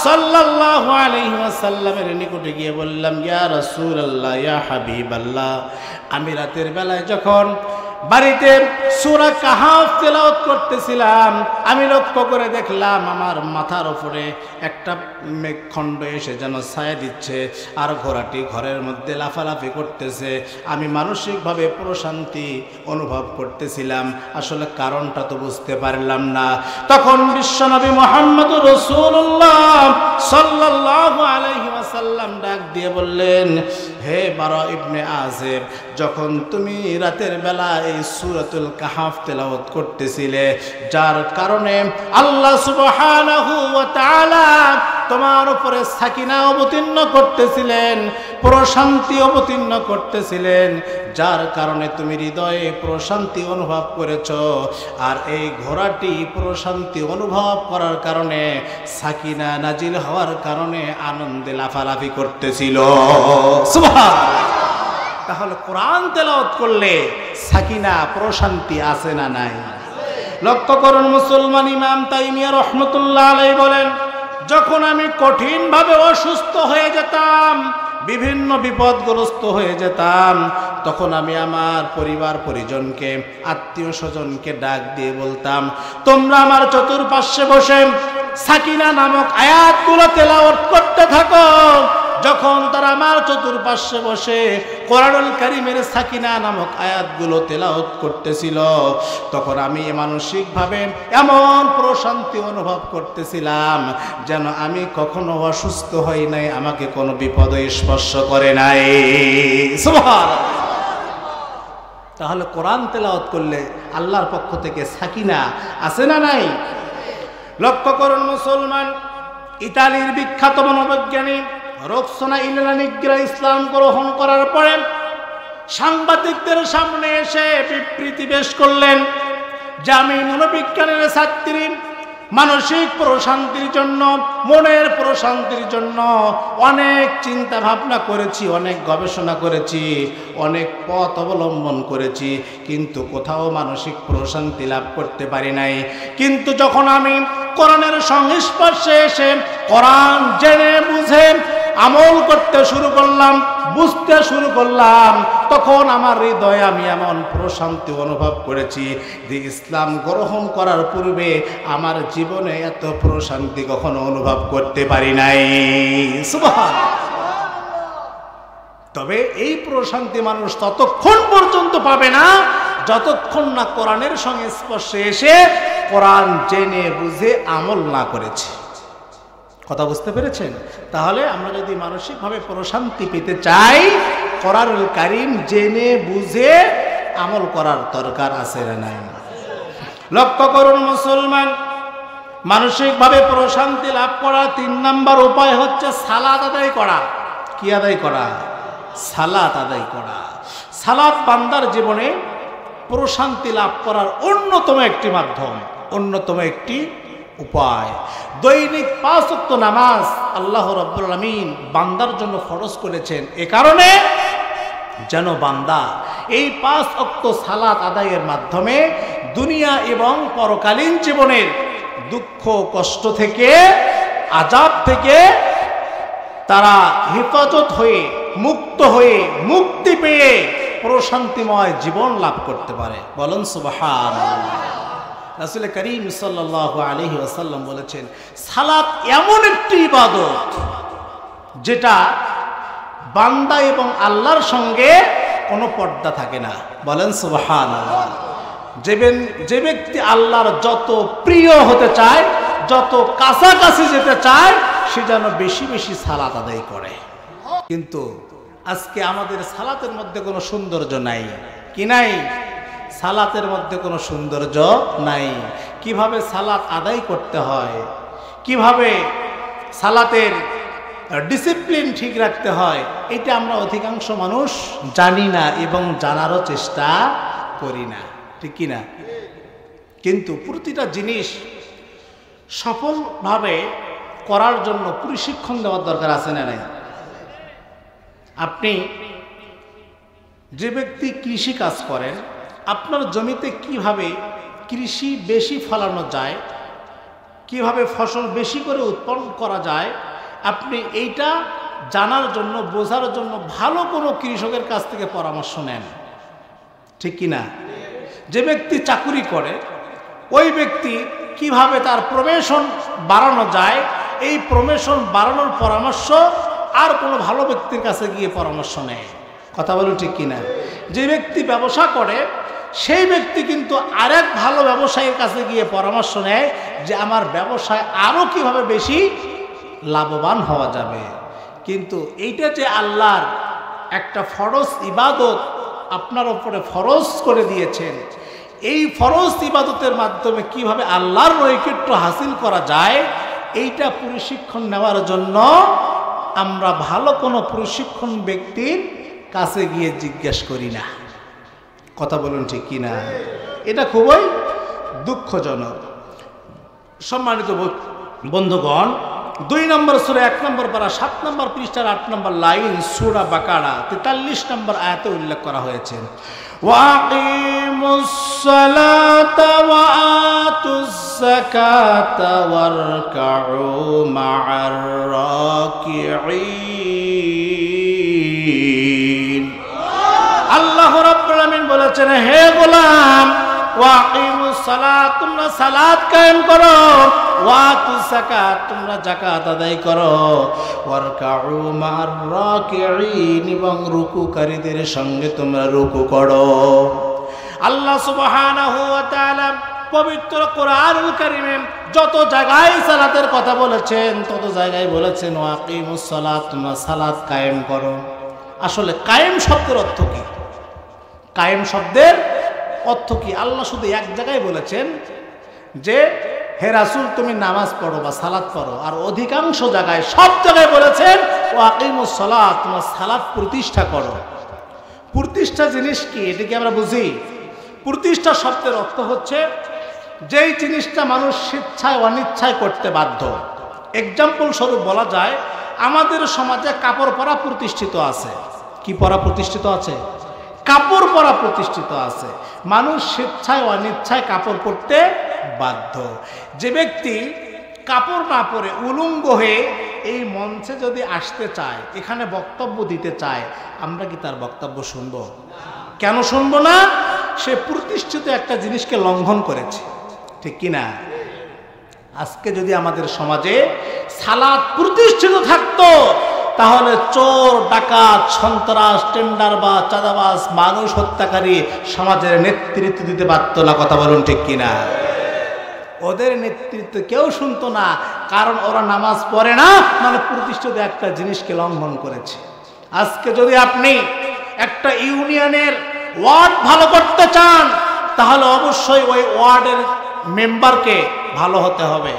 সাল্লাল্লাহু আলাইহি ওয়াসাল্লামের নিকটে গিয়ে বললাম, ইয়া রাসূলুল্লাহ, ইয়া হাবিবাল্লাহ, আমি রাতের বেলায় যখন বাড়িতে সূরা কাহফ তেলাওয়াত করতেছিলাম, আমি লক্ষ্য করে দেখলাম আমার মাথার উপরে একটা মেঘখণ্ড এসে যেন ছায়া দিচ্ছে, আর ঘোড়াটি ঘরের মধ্যে লাফালাফি করতেছে। আমি মানসিকভাবে প্রশান্তি অনুভব করতেছিলাম, আসলে কারণটা তো বুঝতে পারলাম না। তখন বিশ্বনবী মুহাম্মদুর রাসূলুল্লাহ সাল্লাল্লাহু আলাইহি ওয়াসাল্লাম ডাক দিয়ে বললেন, হে বারা ইবনে আযিব, যখন তুমি রাতের বেলা এই সূরাতুল কাহফ তেলাওয়াত করতেছিলে, যার কারণে আল্লাহ সুবহানাহু ওয়া তাআলা তোমার উপরে সাকিনা অবতীর্ণ করতেছিলেন, প্রশান্তি অবতীর্ণ করতেছিলেন, যার কারণে তুমি হৃদয়ে প্রশান্তি অনুভব করেছো, আর এই ঘোড়াটি প্রশান্তি অনুভব করার কারণে, সাকিনা নাজিল হওয়ার কারণে আনন্দে লাফালাফি করতেছিল। সুবহানাল্লাহ। তাহলে কোরআন তেলাওয়াত করলে সাকিনা, প্রশান্তি আছে না নাই? লক্ষ্য করুন মুসলমান, ইমাম তাইমিয়া রহমতুল্লাহ আলাইহি বলেন, যখন আমি কঠিনভাবে অসুস্থ হয়ে যেতাম, বিভিন্ন বিপদগ্রস্ত হয়ে যেতাম, তখন আমি আমার পরিবার পরিজনকে, আত্মীয় স্বজনকে ডাক দিয়ে বলতাম, তোমরা আমার চতুর্পার্শ্বে বসে সাকিনা নামক আয়াতগুলো তেলাওয়াত করতে থাকো। যখন তারা আমার চতুর্পার্শ্বে বসে কোরআনুল কারীমের সাকিনা নামক আয়াতগুলো তেলাওয়াত করতেছিল, তখন আমি মানসিকভাবে এমন প্রশান্তি অনুভব করতেছিলাম যেন আমি কখনো অসুস্থ হই নাই, আমাকে কোনো বিপদ স্পর্শ করে নাই। সুবহানাল্লাহ। তাহলে কোরআন তেলাওয়াত করলে আল্লাহর পক্ষ থেকে সাকিনা আছে না নাই? লক্ষ্য করুন মুসলমান, ইতালির বিখ্যাত মনোবৈজ্ঞানিক রোকসানা ইলানিগ্রা ইসলাম গ্রহণ করার পরে সাংবাদিকদের সামনে এসে বিবৃতি পেশ করলেন যে আমি মনোবিজ্ঞানের ছাত্রী, মানসিক প্রশান্তির জন্য, মনের প্রশান্তির জন্য অনেক চিন্তা ভাবনা করেছি, অনেক গবেষণা করেছি, অনেক পথ অবলম্বন করেছি, কিন্তু কোথাও মানসিক প্রশান্তি লাভ করতে পারি নাই। কিন্তু যখন আমি কোরআনের সংস্পর্শে এসে কোরআন জেনে বুঝে আমল করতে শুরু করলাম, বুঝতে শুরু করলাম, তখন আমার হৃদয়ে আমি এমন প্রশান্তি অনুভব করেছি যে ইসলাম গ্রহণ করার পূর্বে আমার জীবনে এত প্রশান্তি কখনো অনুভব করতে পারি নাই। সুবহানাল্লাহ। তবে এই প্রশান্তি মানুষ ততক্ষণ পর্যন্ত পাবে না যতক্ষণ না কোরআনের সংস্পর্শে এসে কোরআন জেনে বুঝে আমল না করেছে। কথা বুঝতে পেরেছেন? তাহলে আমরা যদি মানসিকভাবে প্রশান্তি পেতে চাই, কোরআনুল কারীম জেনে বুঝে আমল করার দরকার আছে না নাই? লক্ষ্য করুন মুসলমান, মানসিকভাবে প্রশান্তি লাভ করার 3 নম্বর উপায় হচ্ছে সালাত আদায় করা। কি আদায় করা? সালাত আদায় করা। সালাত বান্দার জীবনে প্রশান্তি লাভ করার অন্যতম একটি মাধ্যম, অন্যতম একটি উপায়। দৈনিক 5 ওয়াক্ত নামাজ আল্লাহ রাব্বুল আলামিন বান্দার জন্য ফরজ করেছেন, এ কারণে যেন বান্দা এই 5 ওয়াক্ত সালাত আদায়ের মাধ্যমে দুনিয়া এবং পরকালীন জীবনের দুঃখ কষ্ট থেকে, আযাব থেকে তারা হেফাজত হয়ে, মুক্ত হয়ে, মুক্তি পেয়ে প্রশান্তিময় জীবন লাভ করতে পারে। বলুন সুবহানাল্লাহ। রাসূল করিম সাল্লাল্লাহু আলাইহি ওয়াসাল্লাম বলেছেন, সালাত এমন একটি ইবাদত যেটা বান্দা এবং আল্লাহর সঙ্গে কোনো পর্দা থাকে না। বলেন সুবহানাল্লাহ। যে ব্যক্তি আল্লাহর যত প্রিয় হতে চায়, যত কাছাকাছি যেতে চায়, সে যেন বেশি বেশি সালাত আদায় করে। কিন্তু আজকে আমাদের সালাতের মধ্যে কোনো সৌন্দর্য নাই। কি নাই? সালাতের মধ্যে কোনো সৌন্দর্য নাই। কিভাবে সালাত আদায় করতে হয়, কিভাবে সালাতের ডিসিপ্লিন ঠিক রাখতে হয়, এটা আমরা অধিকাংশ মানুষ জানি না এবং জানারও চেষ্টা করি না, ঠিক কি না? কিন্তু প্রতিটা জিনিস সফলভাবে করার জন্য প্রশিক্ষণ দেওয়ার দরকার আছে না নাই? আপনি যে ব্যক্তি কৃষি কাজ করেন, আপনার জমিতে কিভাবে কৃষি বেশি ফলানো যায়, কিভাবে ফসল বেশি করে উৎপন্ন করা যায়, আপনি এইটা জানার জন্য, বোঝার জন্য ভালো কোনো কৃষকের কাছ থেকে পরামর্শ নেন, ঠিক কি না? যে ব্যক্তি চাকুরি করে, ওই ব্যক্তি কিভাবে তার প্রমোশন বাড়ানো যায়, এই প্রমোশন বাড়ানোর পরামর্শ আর কোনো ভালো ব্যক্তির কাছে গিয়ে পরামর্শ নেয়। কথা বলুন, ঠিক কিনা? যে ব্যক্তি ব্যবসা করে, সেই ব্যক্তি কিন্তু আরেক ভালো ব্যবসায়ীর কাছে গিয়ে পরামর্শ নেয় যে আমার ব্যবসায় আরও কিভাবে বেশি লাভবান হওয়া যাবে। কিন্তু এইটা যে আল্লাহর একটা ফরজ ইবাদত আপনার উপরে ফরজ করে দিয়েছেন, এই ফরজ ইবাদতের মাধ্যমে কিভাবে আল্লাহর নৈকট্য হাসিল করা যায়, এইটা প্রশিক্ষণ নেওয়ার জন্য আমরা ভালো কোনো প্রশিক্ষণ ব্যক্তির কাছে গিয়ে জিজ্ঞেস করি না। কথা বলুন, ঠিক কি না? এটা খুবই দুঃখজনক। সম্মানিত বন্ধুগণ, 2 নম্বর সূরা 1 নম্বর পারা 7 নম্বর পৃষ্ঠার 8 নম্বর লাইন সূরা বাকারা 43 নম্বর আয়াতে উল্লেখ করা হয়েছে, ওয়াকিমুস সালাতা ওয়া আতুজ যাকাতা ওয়ারকাউ মা'আর রাকিঈন। আল্লাহ রাব্বুল আলামিন বলেছেন, হে গোলাম, ওয়াকিমুস সালাত, তোমরা সালাত কায়েম করো, ওয়াতুজ যাকাত, তোমরা যাকাত আদায় করো, ওয়ারকাউ মা'আর রাকিঈন, এবং রুকুকারীদের সঙ্গে তোমরা রুকু করো। আল্লাহ সুবহানাহু ওয়া তাআলা পবিত্র কোরআনুল কারীমে যত জায়গায় সালাতের কথা বলেছেন, তত জায়গায় বলেছেন ওয়াকিমুস সালাত, তোমরা সালাত কায়েম করো। আসলে কায়েম শব্দের অর্থ কি? কায়েম শব্দের অর্থ কি? আল্লাহ শুধু এক জায়গায় বলেছেন যে হে রাসূল তুমি নামাজ পড়ো বা সালাত পড়ো, আর অধিকাংশ জায়গায়, সব জায়গায় বলেছেন ওয়াকিমুস সালাত, তোমরা সালাত প্রতিষ্ঠা করো। প্রতিষ্ঠা জিনিস কি? এটা কি আমরা বুঝি? প্রতিষ্ঠা শব্দের অর্থ হচ্ছে যেই জিনিসটা মানুষ স্বেচ্ছায় অনিচ্ছায় করতে বাধ্য। এক্সাম্পল স্বরূপ বলা যায়, আমাদের সমাজে কাপড় পরা প্রতিষ্ঠিত আছে। কি পরা প্রতিষ্ঠিত আছে? কাপড় পরা প্রতিষ্ঠিত আছে। মানুষ স্বেচ্ছায় অনিচ্ছায় কাপড় পরতে বাধ্য। যে ব্যক্তি কাপড় না পরে উলঙ্গ হয়ে এই মঞ্চে যদি আসতে চায়, এখানে বক্তব্য দিতে চায়, আমরা কি তার বক্তব্য শুনব? কেন শুনবো না? সে প্রতিষ্ঠিত একটা জিনিসকে লঙ্ঘন করেছে, ঠিক কিনা? আজকে যদি আমাদের সমাজে সালাত প্রতিষ্ঠিত থাকতো, তাহলে চোর, ডাকাত, সন্ত্রাস, টেন্ডারবাজ, চাঁদাবাজ, মানুষ হত্যাকারী সমাজের নেতৃত্ব দিতে পারত না। কথা বলুন, ঠিক কিনা? ওদের নেতৃত্ব কেউ শুনতো না, কারণ ওরা নামাজ পড়ে না, মানে প্রতিষ্ঠিত একটা জিনিসকে লঙ্ঘন করেছে। আজকে যদি আপনি একটা ইউনিয়নের ওয়ার্ড ভালো করতে চান, তাহলে অবশ্যই ওই ওয়ার্ডের মেম্বারকে ভালো হতে হবে।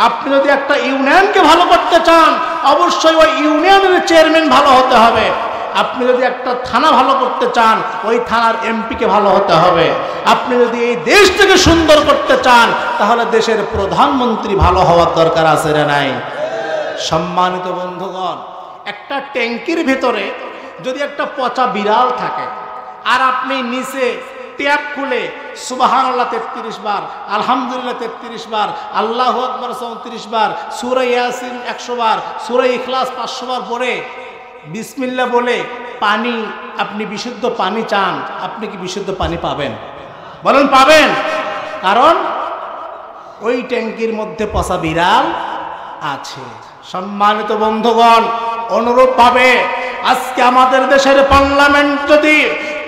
আপনি যদি একটা ইউনিয়নকে ভালো করতে চান, অবশ্যই ওই ইউনিয়নের চেয়ারম্যান ভালো হতে হবে। আপনি যদি একটা থানা ভালো করতে চান, ওই থানার এমপিকে ভালো হতে হবে। আপনি যদি এই দেশটাকে সুন্দর করতে চান, তাহলে দেশের প্রধানমন্ত্রী ভালো হওয়ার দরকার আছে না নাই? সম্মানিত বন্ধুগণ, একটা ট্যাঙ্কির ভেতরে যদি একটা পচা বিড়াল থাকে, আর আপনি নিচে ট্যাপ খুলে সুবহানাল্লাহ 33 বার, আলহামদুলিল্লাহ 33 বার, আল্লাহু আকবার 34 বার, সূরা ইয়াসিন 100 বার, সূরা ইখলাস 500 বার পড়ে বিসমিল্লাহ বলে পানি, আপনি বিশুদ্ধ পানি চান, আপনি কি বিশুদ্ধ পানি পাবেন? বলেন পাবেন? কারণ ওই ট্যাঙ্কির মধ্যে পচা বিড়াল আছে। সম্মানিত বন্ধুগণ, অনুরূপভাবে আজকে আমাদের দেশের পার্লামেন্ট যদি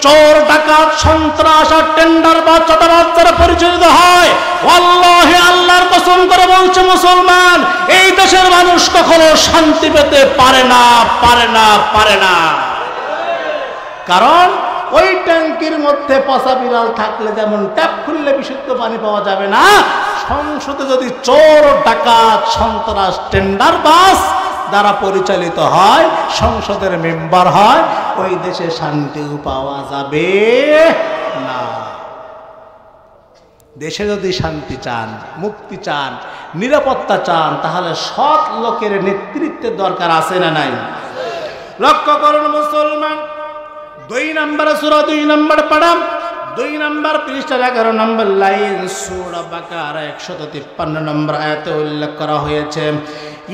চোর ডাকাত সন্ত্রাস আর টেন্ডার বা চাঁদাবাজ দ্বারা পরিচালিত হয়, আল্লাহে আল্লাহর কসম করে বলছে মুসলমান, এই দেশের মানুষ কখনো শান্তি পেতে পারে না, পারে না, পারে না। কারণ ওই ট্যাঙ্কির মধ্যে পচা বিড়াল থাকলে যেমন ট্যাপ খুললে বিশুদ্ধ পানি পাওয়া যাবে না, সংসদে যদি চোর ডাকাত সন্ত্রাস টেন্ডার বাস দ্বারা পরিচালিত হয়, সংসদের মেম্বার হয়, ওই দেশে শান্তিও পাওয়া যাবে না। দেশে যদি শান্তি চান, মুক্তি চান, নিরাপত্তা চান, তাহলে সৎ লোকের নেতৃত্বের দরকার আছে না নাই? লক্ষ্য করুন মুসলমান, 2 নম্বর সূরা 2 নম্বর পারা 2 নম্বর পৃষ্ঠার 11 নম্বর লাইন সূরা বাকারা 153 নম্বর আয়াতে উল্লেখ করা হয়েছে,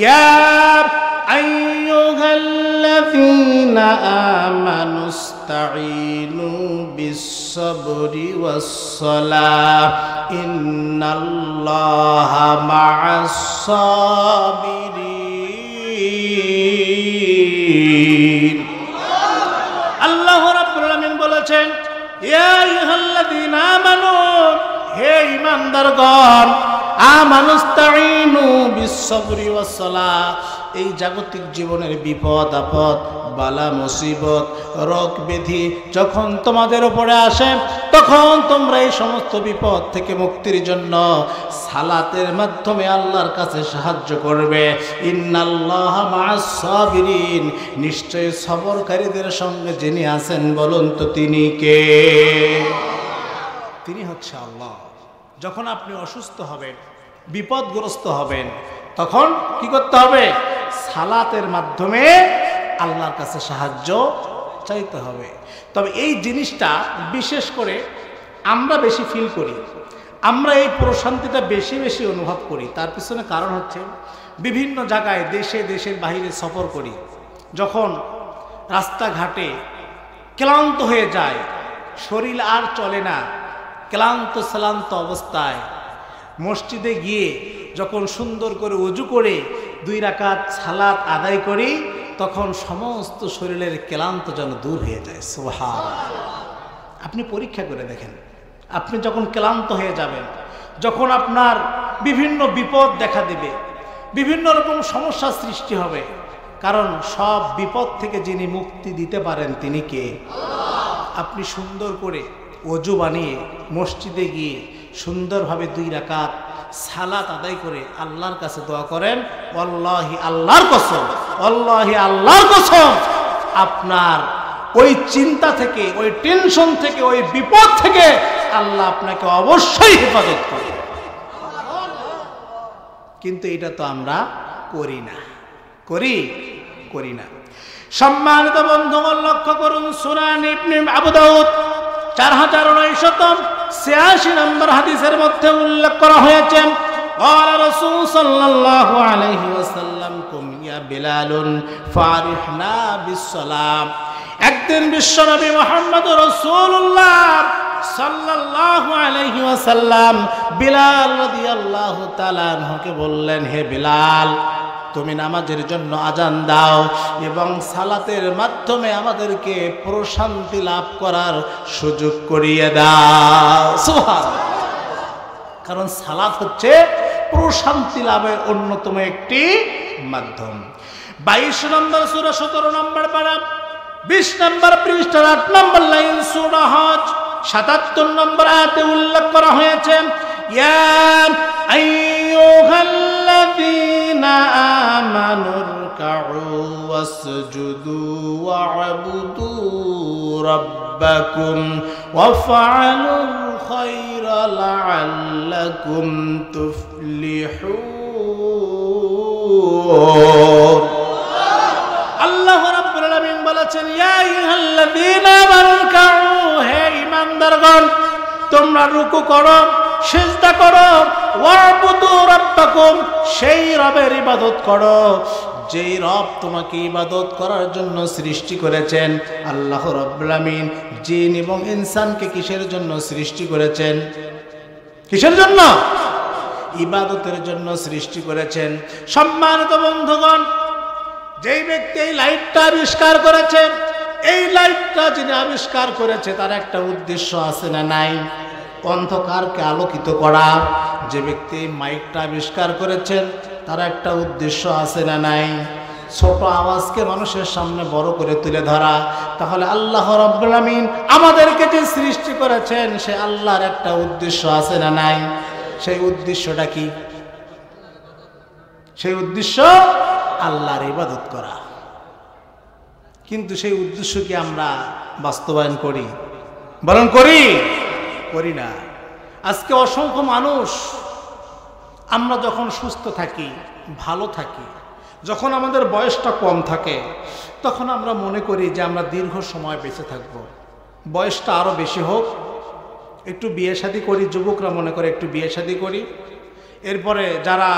ইয়া আইয়ুহাল্লাযীনা আমানুস্তাঈনু বিস-সাবরি ওয়াস-সালাহ ইন্নাল্লাহা মা'আস-সাবিরিন। আল্লাহ রাব্বুল আলামিন বলেছেন, ইয়া আইয়ুহাল্লাযীনা আমানু, হে ঈমানদারগণ, আমানুস্তাঈনু বিস-সাবরি ওয়াস-সালাহ, এই জাগতিক জীবনের বিপদ আপদ বালা মুসিবত রোগ ব্যাধি যখন তোমাদের উপরে আসে, তখন তোমরা এই সমস্ত বিপদ থেকে মুক্তির জন্য সালাতের মাধ্যমে আল্লাহর কাছে সাহায্য করবে। ইন্নাল্লাহা মা'আস-সাবিরিন, নিশ্চয়ই সবরকারীদের সঙ্গে যিনি আছেন, বলুন তো তিনি কে? তিনি হচ্ছে আল্লাহ। যখন আপনি অসুস্থ হবেন, বিপদগ্রস্ত হবেন, তখন কি করতে হবে? সালাতের মাধ্যমে আল্লাহর কাছে সাহায্য চাইতে হবে। তবে এই জিনিসটা বিশেষ করে আমরা বেশি ফিল করি, আমরা এই প্রশান্তিটা বেশি বেশি অনুভব করি। তার পিছনে কারণ হচ্ছে, বিভিন্ন জায়গায় দেশে দেশের বাইরে সফর করি, যখন রাস্তাঘাটে ক্লান্ত হয়ে যায়, শরীর আর চলে না, ক্লান্ত শ্রান্ত অবস্থায় মসজিদে গিয়ে যখন সুন্দর করে ওযু করে 2 রাকাত সালাত আদায় করি, তখন সমস্ত শরীরের ক্লান্ত যেন দূর হয়ে যায়। সুবহানাল্লাহ। আপনি পরীক্ষা করে দেখেন, আপনি যখন ক্লান্ত হয়ে যাবেন, যখন আপনার বিভিন্ন বিপদ দেখা দেবে, বিভিন্ন রকম সমস্যা সৃষ্টি হবে, কারণ সব বিপদ থেকে যিনি মুক্তি দিতে পারেন তিনি কে? আপনি সুন্দর করে ওযু বানিয়ে মসজিদে গিয়ে সুন্দরভাবে 2 রাকাত সালাত আদায় করে আল্লাহর কাছে দোয়া করেন, ওয়াল্লাহি আল্লাহর কসম, ওয়াল্লাহি আল্লাহর কসম, আপনার ওই চিন্তা থেকে, ওই টেনশন থেকে, ওই বিপদ থেকে আল্লাহ আপনাকে অবশ্যই হেফাজত করবে। কিন্তু এটা তো আমরা করি না, করি না। সম্মানিত বন্ধুগণ, লক্ষ্য করুন, সুনান ইবনে আবু দাউদ 4986 নম্বর হাদিসের মধ্যে উল্লেখ করা হয়েছে, قال رسول صلى الله عليه وسلم قم يا بلال فارحنا بالصلاة। একদিন বিশ্বনবী মুহাম্মদ রাসূলুল্লাহ সাল্লাল্লাহু আলাইহি ওয়াসাল্লাম বিলাল রাদিয়াল্লাহু তাআলা আনহুকে বললেন, হে বিলাল, তুমি নামাজের জন্য আজান দাও এবং সালাতের মাধ্যমে আমাদেরকে প্রশান্তি লাভ করার সুযোগ করিয়ে দাও। সুবহানাল্লাহ। কারণ সালাত হচ্ছে প্রশান্তি লাভের অন্যতম একটি মাধ্যম। 22 নম্বর সূরা 17 নম্বর পারা 20 নম্বর পৃষ্ঠার 8 নম্বর লাইন সূরা হজ 77 নম্বর আয়াতে উল্লেখ করা হয়েছে, ইয়া আইয়ুহাল্লাযীনা আমানুরকাউ ওয়াসজুদু ওয়া'বুদু রাব্বাকুম ওয়াফআলুল খায়রা লা'আল্লাকুম তুফলিহুন। আল্লাহ রাব্বুল আলামিন বলেছেন, ইয়া আইয়ুহাল্লাযীনা আমানুরকাউ, হে ঈমানদারগণ, তোমরা রুকু করো, সিজদা করো, ওয়া'বুদু রাব্বাকুম, সেই রবের ইবাদত করো যেই রব তোমাকে ইবাদত করার জন্য সৃষ্টি করেছেন। আল্লাহ রাব্বুল আলামিন জিন এবং ইনসানকে কিসের জন্য সৃষ্টি করেছেন? কিসের জন্য? ইবাদতের জন্য সৃষ্টি করেছেন। সম্মানিত বন্ধুগণ, যেই ব্যক্তি এই লাইটটা আবিষ্কার করেছে, এই লাইটটা যিনি আবিষ্কার করেছে তার একটা উদ্দেশ্য আছে না নাই? অন্ধকারকে আলোকিত করা। যে ব্যক্তি মাইকটা আবিষ্কার করেছেন তার একটা উদ্দেশ্য আছে না নাই? ছোট আওয়াজকে মানুষের সামনে বড় করে তুলে ধরা। তাহলে আল্লাহ রাব্বুল আমিন আমাদেরকে যে সৃষ্টি করেছেন সে আল্লাহর একটা উদ্দেশ্য আছে না নাই? সেই উদ্দেশ্যটা কি? সেই উদ্দেশ্য আল্লাহর ইবাদত করা। কিন্তু সেই উদ্দেশ্য কি আমরা বাস্তবায়ন করি? বলেন করি? করি না। আজকে অসংখ্য মানুষ, আমরা যখন সুস্থ থাকি, ভালো থাকি, যখন আমাদের বয়সটা কম থাকে, তখন আমরা মনে করি যে আমরা দীর্ঘ সময় বেঁচে থাকব। বয়সটা আরও বেশি হোক, একটু বিয়ে শাদী করি, যুবকরা মনে করে একটু বিয়ে শাদী করি। এরপরে যারা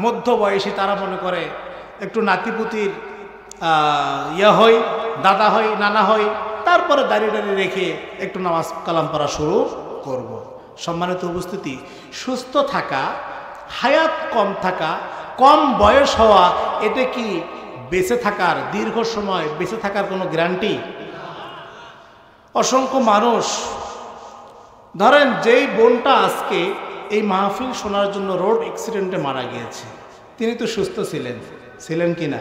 মধ্য বয়সী তারা মনে করে একটু নাতিপুতির হই, দাদা হই, নানা হই, তারপরে দাঁড়িয়ে দাঁড়িয়ে রেখে একটু নামাজ কালাম পড়া শুরু করব। সম্মানিত উপস্থিতি, সুস্থ থাকা, হায়াত কম থাকা, কম বয়স হওয়া, এটা কি বেঁচে থাকার, দীর্ঘ সময় বেঁচে থাকার কোনো গ্যারান্টি? অসংখ্য মানুষ, ধরেন যেই বোনটা আজকে এই মাহফিল শোনার জন্য রোড অ্যাক্সিডেন্টে মারা গিয়েছে, তিনি তো সুস্থ ছিলেন কি না?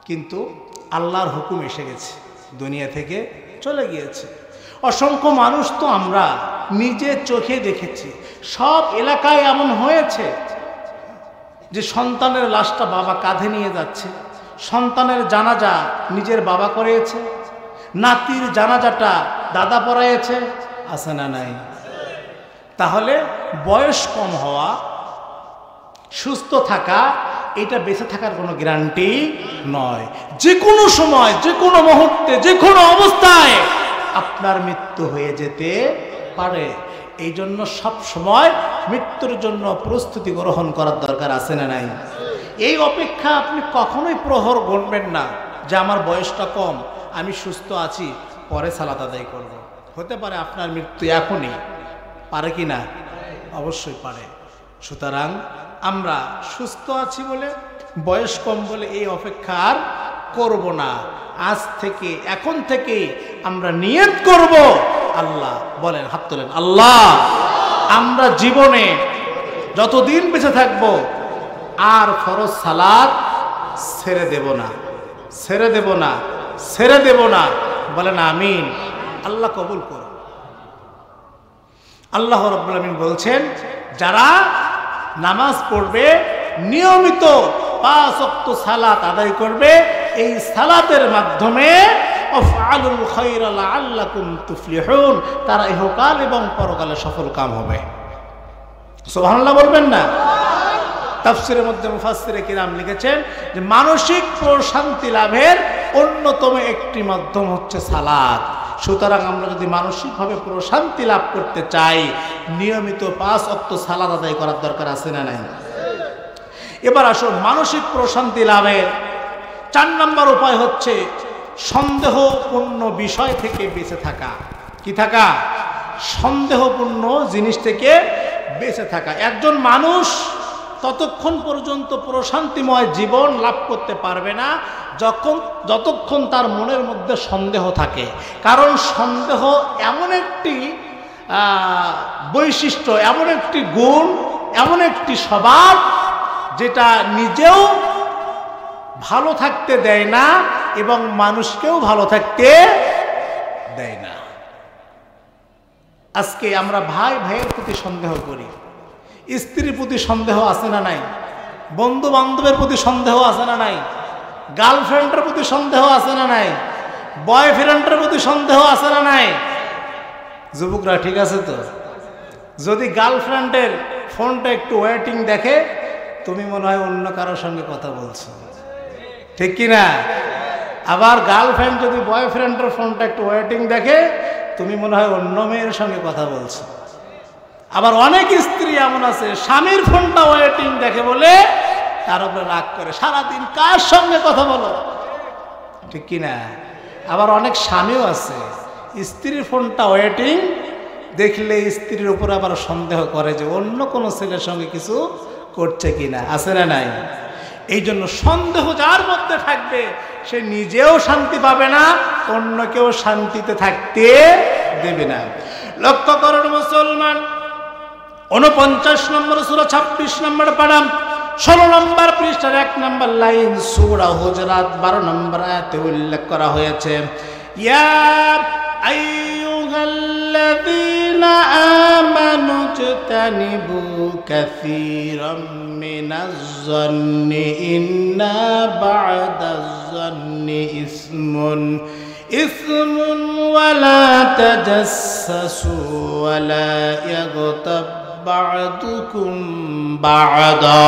কিন্তু আল্লাহর হুকুম এসে গেছে, দুনিয়া থেকে চলে গিয়েছে। অসংখ্য মানুষ তো আমরা নিজে চোখে দেখেছি, সব এলাকায় এমন হয়েছে যে সন্তানের লাশটা বাবা কাঁধে নিয়ে যাচ্ছে, সন্তানের জানাজা নিজের বাবা করিয়েছে, নাতির জানাজাটা দাদা পড়াইছে, আছে না নাই? তাহলে বয়স কম হওয়া, সুস্থ থাকা, এটা বেঁচে থাকার কোনো গ্যারান্টি নয়। যে কোনো সময়, যে কোনো মুহূর্তে, যে কোনো অবস্থায় আপনার মৃত্যু হয়ে যেতে পারে। এই জন্য সব সময় মৃত্যুর জন্য প্রস্তুতি গ্রহণ করার দরকার আছে না নাই? এই অপেক্ষা আপনি কখনোই প্রহর গণবেন না যে আমার বয়সটা কম, আমি সুস্থ আছি, পরে সালাত আদায় করব। হতে পারে আপনার মৃত্যু এখনই, পারে কি না? অবশ্যই পারে। সুতরাং আমরা সুস্থ আছি বলে, বয়স কম বলে এই অপেক্ষা আর করব না। আজ থেকে, এখন থেকে আমরা নিয়ত করব, আল্লাহ বলেন, হাত তোলেন, আল্লাহ আমরা জীবনে যতদিন বেঁচে থাকব আর ফরজ সালাত ছেড়ে দেব না, ছেড়ে দেব না, ছেড়ে দেব না। বলেন আমিন। আল্লাহ কবুল করুন। আল্লাহ রাব্বুল আমিন বলছেন, যারা নামাজ পড়বে, নিয়মিত 5 ওয়াক্ত সালাত আদায় করবে, এই সালাতের মাধ্যমে আফআলুল খায়রা লাআল্লাকুম তুফলিহুন, তারা ইহকাল এবং পরকালে সফল কাম হবে। সুবহানাল্লাহ বলবেন না? তাফসীরের মধ্যে মুফাসসিরে কিরাম লিখেছেন যে মানসিক প্রশান্তি লাভের অন্যতম একটি মাধ্যম হচ্ছে সালাত। সুতরাং আমরা যদি মানসিকভাবে প্রশান্তি লাভ করতে চাই, নিয়মিত 5 ওয়াক্ত সালাত আদায় করার দরকার আছে না নাই? এবার আসুন, মানসিক প্রশান্তি লাভের 4 নম্বর উপায় হচ্ছে সন্দেহপূর্ণ বিষয় থেকে বেঁচে থাকা। কি থাকা? সন্দেহপূর্ণ জিনিস থেকে বেঁচে থাকা। একজন মানুষ ততক্ষণ পর্যন্ত প্রশান্তিময় জীবন লাভ করতে পারবে না যতক্ষণ তার মনের মধ্যে সন্দেহ থাকে। কারণ সন্দেহ এমন একটি বৈশিষ্ট্য, এমন একটি গুণ, এমন একটি স্বভাব যেটা নিজেও ভালো থাকতে দেয় না এবং মানুষকেও ভালো থাকতে দেয় না। আজকে আমরা ভাই ভাইয়ের প্রতি সন্দেহ করি, স্ত্রীর প্রতি সন্দেহ আছে না নাই? বন্ধু বান্ধবের প্রতি সন্দেহ আছে না নাই? গার্লফ্রেন্ডের প্রতি সন্দেহ আছে না নাই? বয়ফ্রেন্ডের প্রতি সন্দেহ আছে না নাই? যুবকরা ঠিক আছে তো? যদি গার্লফ্রেন্ডের ফোনটা একটু ওয়েটিং দেখে, তুমি মনে হয় অন্য কারোর সঙ্গে কথা বলছো, ঠিক কি না? আবার গার্লফ্রেন্ড যদি বয়ফ্রেন্ডের ফোনটা একটু ওয়েটিং দেখে, তুমি মনে হয় অন্য মেয়ের সঙ্গে কথা বলছো। আবার অনেক স্ত্রী এমন আছে, স্বামীর ফোনটা ওয়েটিং দেখে বলে তার উপরে রাগ করে, সারাদিন কার সঙ্গে কথা বলো, ঠিক কি না? আবার অনেক স্বামীও আছে, স্ত্রীর ফোনটা ওয়েটিং দেখলে স্ত্রীর উপর আবার সন্দেহ করে যে অন্য কোনো ছেলের সঙ্গে কিছু করছে কিনা, আছে না নাই? এই জন্য সন্দেহ যার মধ্যে থাকবে সে নিজেও শান্তি পাবে না, অন্যকেও শান্তিতে থাকতে দেবে না। লক্ষ্য করুন মুসলমান, 49 নম্বর সূরা 26 নম্বর পারা 16 নম্বর পৃষ্ঠার 1 নম্বর লাইন সূরা হুজরাত 12 নম্বর আয়াতে উল্লেখ করা হয়েছে, ইয়া আইয়ুহাল্লাযীনা আমানু তানিবু কাসীরাম মিনাজ-যন্নি ইন্না বা'দাজ-যন্নি ইসমুন ওয়ালা তাজাসসু ওয়ালা ইয়াগতাব বা'দুকুম বা'দা।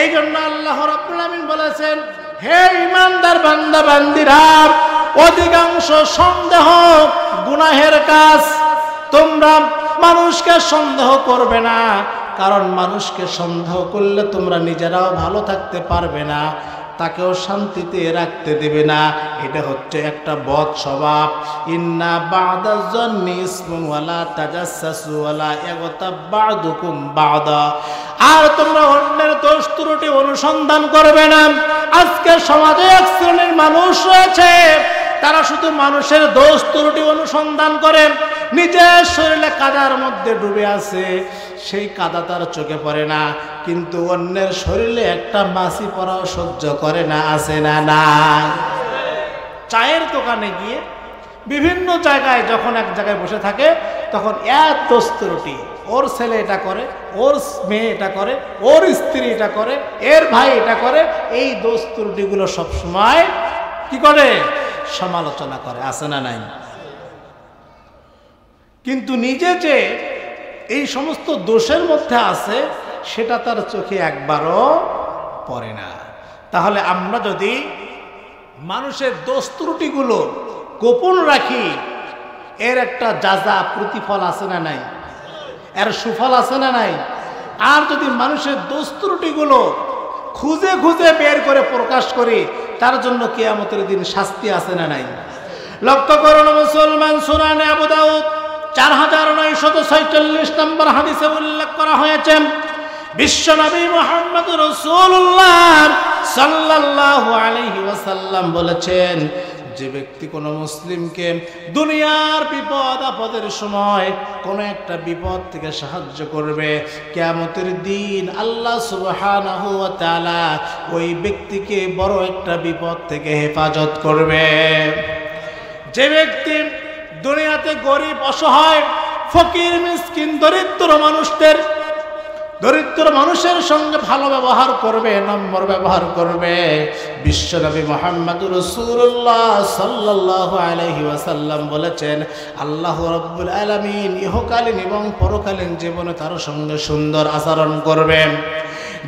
এই জন্য আল্লাহ রাব্বুল আলামিন বলেছেন, হে ঈমানদার বান্দা বান্দীরা, অধিকাংশ সন্দেহ গুনাহের কাজ। তোমরা মানুষকে সন্দেহ করবে না, কারণ মানুষকে সন্দেহ করলে তোমরা নিজেরাও ভালো থাকতে পারবে না, তাকেও শান্তিতে রাখতে দেবে না। এটা হচ্ছে একটা বদ স্বভাব। ইন্না বা'দাজ-যন্নি ইসমুন ওয়ালা তাজাসসু ওয়ালা ইয়াগতাব বা'দুকুম বা'দা। আর তোমরা অন্যের দোষ ত্রুটি অনুসন্ধান করবে না। আজকে সমাজে এক শ্রেণীর মানুষ রয়েছে, তারা শুধু মানুষের দোষ ত্রুটি অনুসন্ধান করে, নিজের শরীরে কাদার মধ্যে ডুবে আছে, সেই কাদা তার চোখে পড়ে না, কিন্তু অন্যের শরীরে একটা মাছি পড়াও সহ্য করে না, আছে না নাই? চায়ের দোকানে গিয়ে বিভিন্ন জায়গায় যখন এক জায়গায় বসে থাকে, তখন এক দোষ ত্রুটি, ওর ছেলে এটা করে, ওর মেয়ে এটা করে, ওর স্ত্রী এটা করে, এর ভাই এটা করে, এই দোষ ত্রুটিগুলো সবসময় কি করে? সমালোচনা করে, আছে না নাই? কিন্তু নিজে যে এই সমস্ত দোষের মধ্যে আছে, সেটা তার চোখে একবারও পড়ে না। তাহলে আমরা যদি মানুষের দোষ ত্রুটিগুলো গোপন রাখি, এর একটা যাজা প্রতিফল আছে না নাই? এর সুফল আছে না নাই? আর যদি মানুষের দোষ ত্রুটিগুলো খুঁজে খুঁজে বের করে প্রকাশ করি, তার জন্য কিয়ামতের দিন শাস্তি আছে না নাই? লক্ষ্য করুন মুসলমান, সুনানে আবু দাউদ 4946 নম্বর হাদিসে উল্লেখ করা হয়েছে, বিশ্বনবী মুহাম্মদ রাসূলুল্লাহ সাল্লাল্লাহু আলাইহি ওয়াসাল্লাম বলেছেন, যে ব্যক্তি কোনো মুসলিমকে দুনিয়ার বিপদ আপদের সময় কোনো একটা বিপদ থেকে সাহায্য করবে, কিয়ামতের দিন আল্লাহ সুবহানাহু ওয়া তাআলা ওই ব্যক্তিকে বড় একটা বিপদ থেকে হেফাজত করবে। যে ব্যক্তি দুনিয়াতে গরিব, অসহায়, ফকির, মিসকিন, দরিদ্র মানুষের সঙ্গে ভালো ব্যবহার করবে, নম্র ব্যবহার করবে, বিশ্বনবী মুহাম্মদুর রাসূলুল্লাহ সাল্লাল্লাহু আলাইহি ওয়াসাল্লাম বলেছেন, আল্লাহ রাব্বুল আলামিন ইহকালীন এবং পরকালীন জীবনে তার সঙ্গে সুন্দর আচরণ করবেন।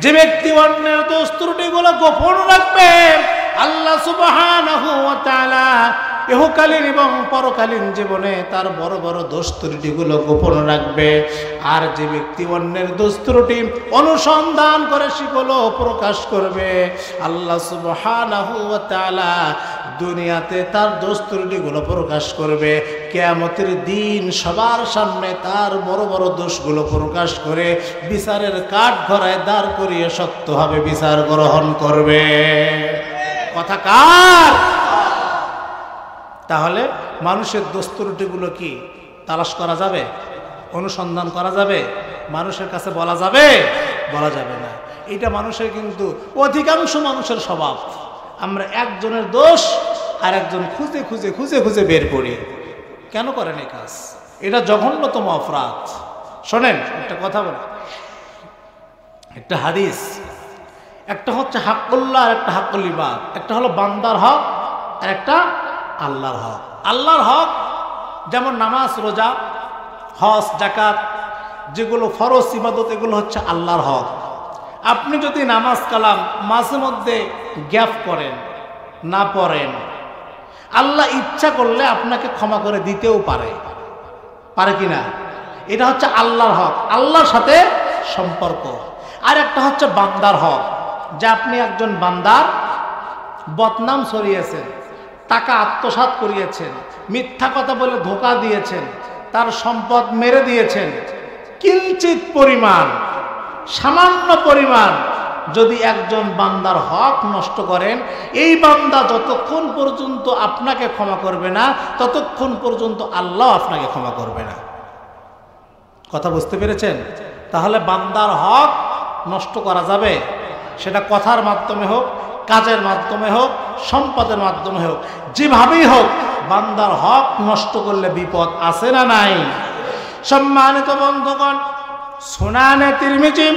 যে ব্যক্তি অন্যের দোষ ত্রুটিগুলো গোপন রাখবে, আল্লাহ সুবহানাহু ওয়া তাআলা ইহকালীন এবং পরকালীন জীবনে তার বড় বড় দোষ ত্রুটিগুলো গোপন রাখবে। আর যে ব্যক্তি অন্যের দোষ ত্রুটি অনুসন্ধান করে সেগুলো প্রকাশ করবে, আল্লাহ সুবহানাহু ওয়া তাআলা দুনিয়াতে তার দোষ ত্রুটিগুলো প্রকাশ করবে, কিয়ামতের দিন সবার সামনে তার বড় বড় দোষগুলো প্রকাশ করে বিচারের কাঠ গড়ায় দাঁড় করিয়ে শক্তভাবে বিচার গ্রহণ করবে। কথা কার? তাহলে মানুষের দোষ ত্রুটিগুলো কি তালাশ করা যাবে? অনুসন্ধান করা যাবে? মানুষের কাছে বলা যাবে? বলা যাবে না। এটা মানুষের কিন্তু অধিকাংশ মানুষের স্বভাব। আমরা একজনের দোষ আর একজন খুঁজে খুঁজে খুঁজে খুঁজে বের করি। কেন করেন এই কাজ? এটা জঘন্যতম অপরাধ। শোনেন একটা কথা বলে, একটা হাদিস, একটা হচ্ছে হাক্কুল্লাহ আর একটা হাক্কুল ইবাদ। একটা হলো বান্দার হক আর একটা আল্লাহর হক। আল্লাহর হক যেমন নামাজ, রোজা, হজ, যাকাত, যেগুলো ফরজ ইবাদত, এগুলো হচ্ছে আল্লাহর হক। আপনি যদি নামাজ কালাম মাঝে মধ্যে গ্যাপ করেন, না পড়েন, আল্লাহ ইচ্ছা করলে আপনাকে ক্ষমা করে দিতেও পারে, পারে কিনা? এটা হচ্ছে আল্লাহর হক, আল্লাহর সাথে সম্পর্ক। আর একটা হচ্ছে বান্দার হক, যে আপনি একজন বান্দার বদনাম ছড়িয়েছেন, টাকা আত্মসাৎ করিয়েছেন, মিথ্যা কথা বলে ধোঁকা দিয়েছেন, তার সম্পদ মেরে দিয়েছেন, কিঞ্চিত পরিমাণ, সামান্য পরিমাণ যদি একজন বান্দার হক নষ্ট করেন, এই বান্দা যতক্ষণ পর্যন্ত আপনাকে ক্ষমা করবে না ততক্ষণ পর্যন্ত আল্লাহ আপনাকে ক্ষমা করবে না। কথা বুঝতে পেরেছেন? তাহলে বান্দার হক নষ্ট করা যাবে, সেটা কথার মাধ্যমে হোক, কাজের মাধ্যমে হোক, সম্পদের মাধ্যমে হোক, যেভাবেই হোক বান্দার হক নষ্ট করলে বিপদ আছে না নাই? সম্মানিত বন্ধুগণ, সুনানে তিরমিজি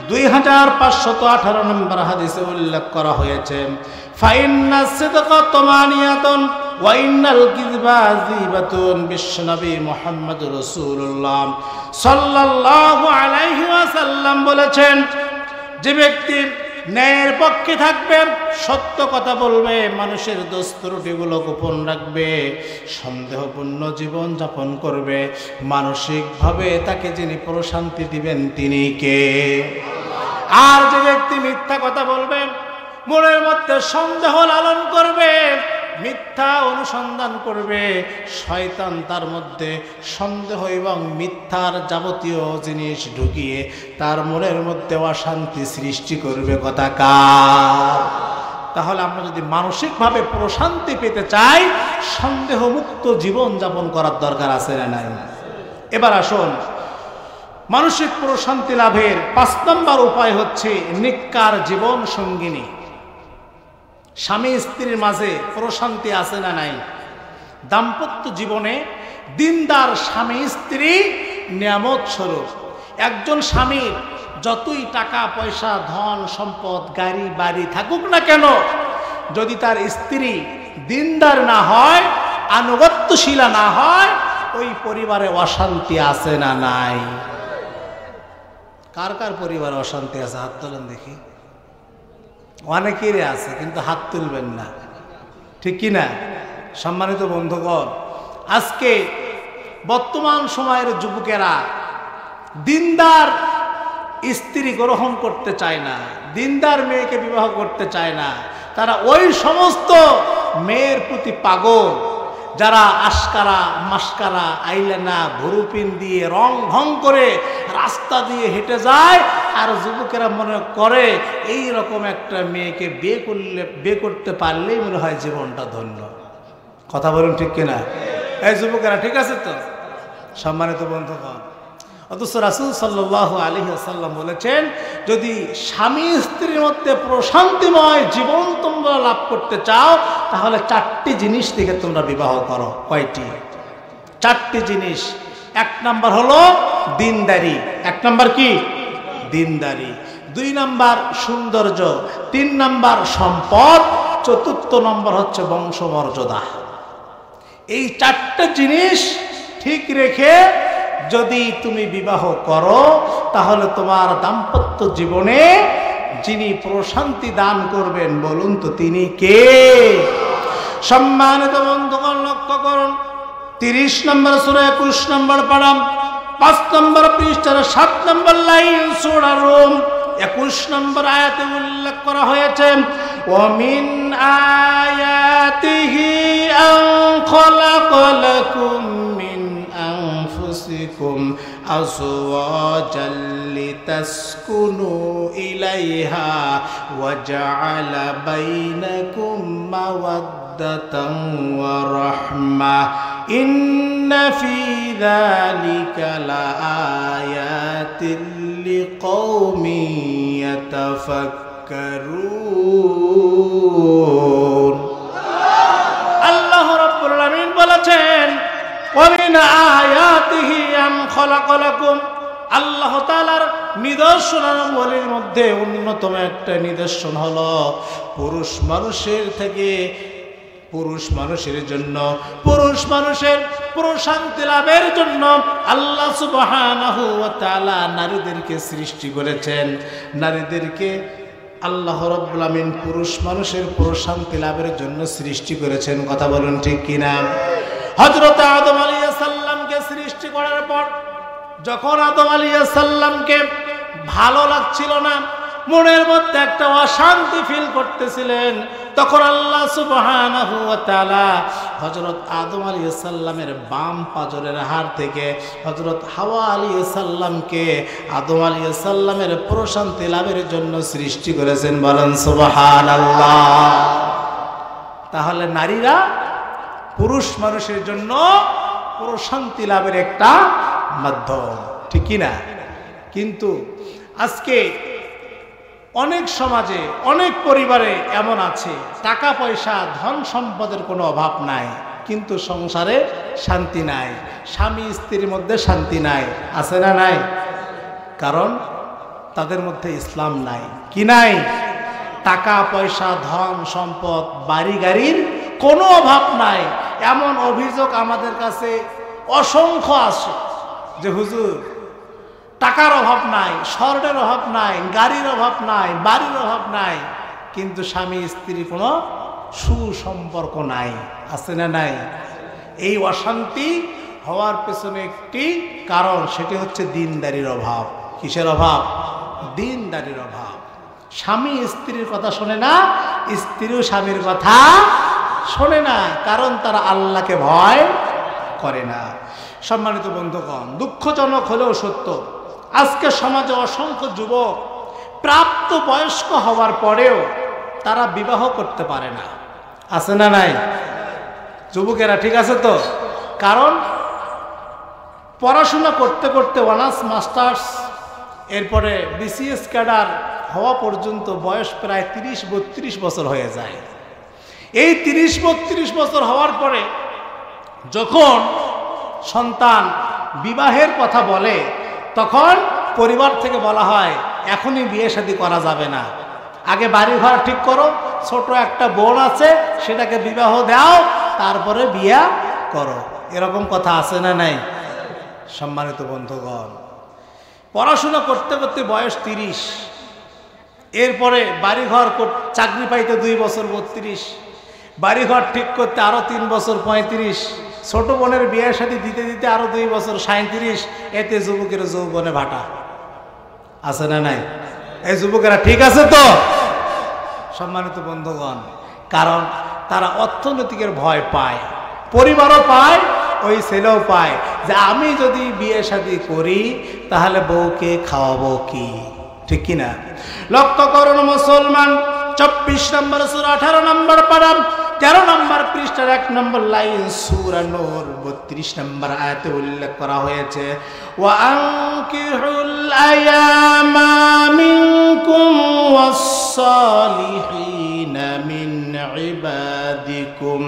2518 নম্বর হাদিসে উল্লেখ করা হয়েছে, ফাইন্নাস সিদকা তামানিয়াতুন ওয়া ইন্নাল কিযবা যিবাতুন। বিশ্বনবী মুহাম্মদুর রাসূলুল্লাহ সাল্লাল্লাহু আলাইহি ওয়াসাল্লাম বলেছেন, যে ব্যক্তি ন্যায়ের পক্ষে থাকবে, সত্য কথা বলবে, মানুষের দোষ ত্রুটিগুলো গোপন রাখবে, সন্দেহপূর্ণ জীবন যাপন করবে, মানসিকভাবে তাকে যিনি প্রশান্তি দিবেন তিনি কে? আর যে ব্যক্তি মিথ্যা কথা বলবে, মনের মধ্যে সন্দেহ লালন করবে, মিথ্যা অনুসন্ধান করবে, শয়তান তার মধ্যে সন্দেহ এবং মিথ্যার যাবতীয় জিনিস ঢুকিয়ে তার মনের মধ্যে অশান্তি সৃষ্টি করবে। কথা কার? তাহলে আমরা যদি মানসিকভাবে প্রশান্তি পেতে চাই, সন্দেহমুক্ত জীবন যাপন করার দরকার আছে না নাই? এবার আসুন, মানসিক প্রশান্তি লাভের 5 নম্বর উপায় হচ্ছে নিকার জীবন সঙ্গিনী। স্বামী স্ত্রীর মাঝে প্রশান্তি আছে না নাই? দাম্পত্য জীবনে দিনদার স্বামী স্ত্রী নিয়ামত স্বরূপ। একজন স্বামীর যতই টাকা পয়সা, ধন সম্পদ, গাড়ি বাড়ি থাকুক না কেন, যদি তার স্ত্রী দিনদার না হয়, আনুগত্যশীলা না হয়, ওই পরিবারে অশান্তি আছে না নাই? কার কার পরিবারে অশান্তি আছে? হাত তোলেন দেখি। অনেকেরই আছে, কিন্তু হাত তুলবেন না, ঠিক কি না? সম্মানিত বন্ধুগণ, আজকে বর্তমান সময়ের যুবকেরা দিনদার স্ত্রী গ্রহণ করতে চায় না, দিনদার মেয়েকে বিবাহ করতে চায় না। তারা ওই সমস্ত মেয়ের প্রতি পাগল যারা আশকারা, মাস্কারা, আইলানা, ভুরুপিন দিয়ে রং ঢং করে রাস্তা দিয়ে হেঁটে যায়, আর যুবকেরা মনে করে এই রকম একটা মেয়েকে বিয়ে করতে পারলেই মনে হয় জীবনটা ধন্য। কথা বলুন ঠিক কিনা? এই যুবকেরা ঠিক আছে তো? সম্মানিত বন্ধুগণ, অথচ রাসূল সাল্লাল্লাহু আলাইহি ওয়াসাল্লাম বলেছেন, যদি স্বামী স্ত্রীর মধ্যে প্রশান্তিময় জীবন তোমরা লাভ করতে চাও, তাহলে 4টি জিনিস থেকে তোমরা বিবাহ করো। কয়টি? 4টি জিনিস। 1 নাম্বার হলো দিনদারি। 1 নাম্বার কি? দিনদারি। 2 নাম্বার সৌন্দর্য। 3 নাম্বার সম্পদ। 4র্থ নম্বর হচ্ছে বংশমর্যাদা। এই 4টে জিনিস ঠিক রেখে যদি তুমি বিবাহ করো, তাহলে তোমার দাম্পত্য জীবনে যিনি প্রশান্তি দান করবেন, বলুন তো তিনি কে? সম্মানিত বন্ধুগণ, লক্ষ্য করুন, 30 নম্বর সূরা 21 নম্বর পারা, 5 নম্বর পৃষ্ঠার 7 নম্বর লাইন সূরা রুম 21 নম্বর আয়াতে উল্লেখ করা হয়েছে, ওয়ামিন আয়াতিহি আন খালাকালাকুম মিন আনফুসিকুম আজওয়াজাল লিতাসকুনু ইলাইহা ওয়া জাআলা বাইনাকুম মাওয়াদ্দাতান ওয়া রাহমাহ ইন্না ফি যালিকা লাআয়াতিন লিকওমিন ইয়াতাফাক্কারুন। আল্লাহ রাব্বুল আলামিন বলেছেন, ওয়া মিন আয়াতিহি আন খালাকালাকুম, আল্লাহ তাআলার নিদর্শনাবলীর মধ্যে অন্যতম একটা নিদর্শন হলো পুরুষ মানুষের জন্য, পুরুষ মানুষের প্রশান্তি লাভের জন্য আল্লাহ সুবহানাহু ওয়া তাআলা নারীদেরকে সৃষ্টি করেছেন। নারীদেরকে আল্লাহ রাব্বুল আমিন পুরুষ মানুষের প্রশান্তি লাভের জন্য সৃষ্টি করেছেন। কথা বলুন ঠিক কিনা? হযরত আদম আলাইহিস সালামকে সৃষ্টি করার পর যখন আদম আলাইহিস সালামকে ভালো লাগছিল না, মনের মধ্যে একটা অশান্তি ফিল করতেছিলেন, তখন আল্লাহ সুবহানাহু ওয়া তাআলা হযরত আদম আলাইহিস সালামের বাম পাজরের হাড় থেকে হযরত হাওয়া আলাইহিস সালামকে আদম আলাইহিস সালামের প্রশান্তি লাভের জন্য সৃষ্টি করেছেন। বলেন সুবহানাল্লাহ। তাহলে নারীরা পুরুষ মানুষের জন্য প্রশান্তি লাভের একটা মাধ্যম, ঠিক কি না? কিন্তু আজকে অনেক সমাজে অনেক পরিবারে এমন আছে, টাকা পয়সা ধন সম্পদের কোনো অভাব নাই, কিন্তু সংসারে শান্তি নাই, স্বামী স্ত্রীর মধ্যে শান্তি নাই। আছে না নাই? কারণ তাদের মধ্যে ইসলাম নাই। কি নাই? টাকা পয়সা ধন সম্পদ বাড়ি গাড়ির কোনো অভাব নাই। এমন অভিযোগ আমাদের কাছে অসংখ্য আসে যে হুজুর টাকার অভাব নাই, স্বর্ণের অভাব নাই, গাড়ির অভাব নাই, বাড়ির অভাব নাই, কিন্তু স্বামী স্ত্রীর কোনো সুসম্পর্ক নাই। আছে না নাই? এই অশান্তি হওয়ার পেছনে একটি কারণ, সেটি হচ্ছে দিনদারির অভাব। কিসের অভাব? দিনদারির অভাব। স্বামী স্ত্রীর কথা শোনে না, স্ত্রীও স্বামীর কথা শোনে না, কারণ তারা আল্লাহকে ভয় করে না। সম্মানিত বন্ধুগণ, দুঃখজনক হলেও সত্য, আজকে সমাজে অসংখ্য যুবক প্রাপ্ত বয়স্ক হওয়ার পরেও তারা বিবাহ করতে পারে না। আছে না নাই? যুবকেরা ঠিক আছে তো? কারণ পড়াশোনা করতে করতে অনার্স মাস্টার্স, এরপরে বিসিএস ক্যাডার হওয়া পর্যন্ত বয়স প্রায় 30-32 বছর হয়ে যায়। এই 30-32 বছর হওয়ার পরে যখন সন্তান বিবাহের কথা বলে, তখন পরিবার থেকে বলা হয় এখনই বিয়ে শাদী করা যাবে না, আগে বাড়ি ঘর ঠিক করো, ছোট একটা বোন আছে সেটাকে বিবাহ দাও, তারপরে বিয়ে করো। এরকম কথা আছে না নাই? সম্মানিত বন্ধুগণ, পড়াশোনা করতে করতে বয়স 30, এরপরে বাড়িঘর চাকরি পাইতে 2 বছর 32, বাড়িঘর ঠিক করতে আরো 3 বছর 35, ছোট বোনের বিয়ে শাদী দিতে দিতে আরো 2 বছর 37, এতে যুবকের যৌবনে ভাটা। আছে না নাই? এই যুবকেরা ঠিক আছে তো? সম্মানিত বন্ধুগণ, কারণ তারা অর্থনৈতিকের ভয় পায়, পরিবারও পায়, ওই ছেলেও পায় যে আমি যদি বিয়ে শাদী করি তাহলে বউকে খাওয়াবো কি, ঠিক কিনা? লক্ষ্য করুন মুসলমান, 24 নম্বর সূরা 18 নম্বর পারা 13 নম্বর পৃষ্ঠার 1 নম্বর লাইন সূরা নূর 32 নম্বর আয়াতে উল্লেখ করা হয়েছে, ওয়া আনকিহুল আয়ামা মিনকুম ওয়াস-সালিহিনা মিন ইবাদিকুম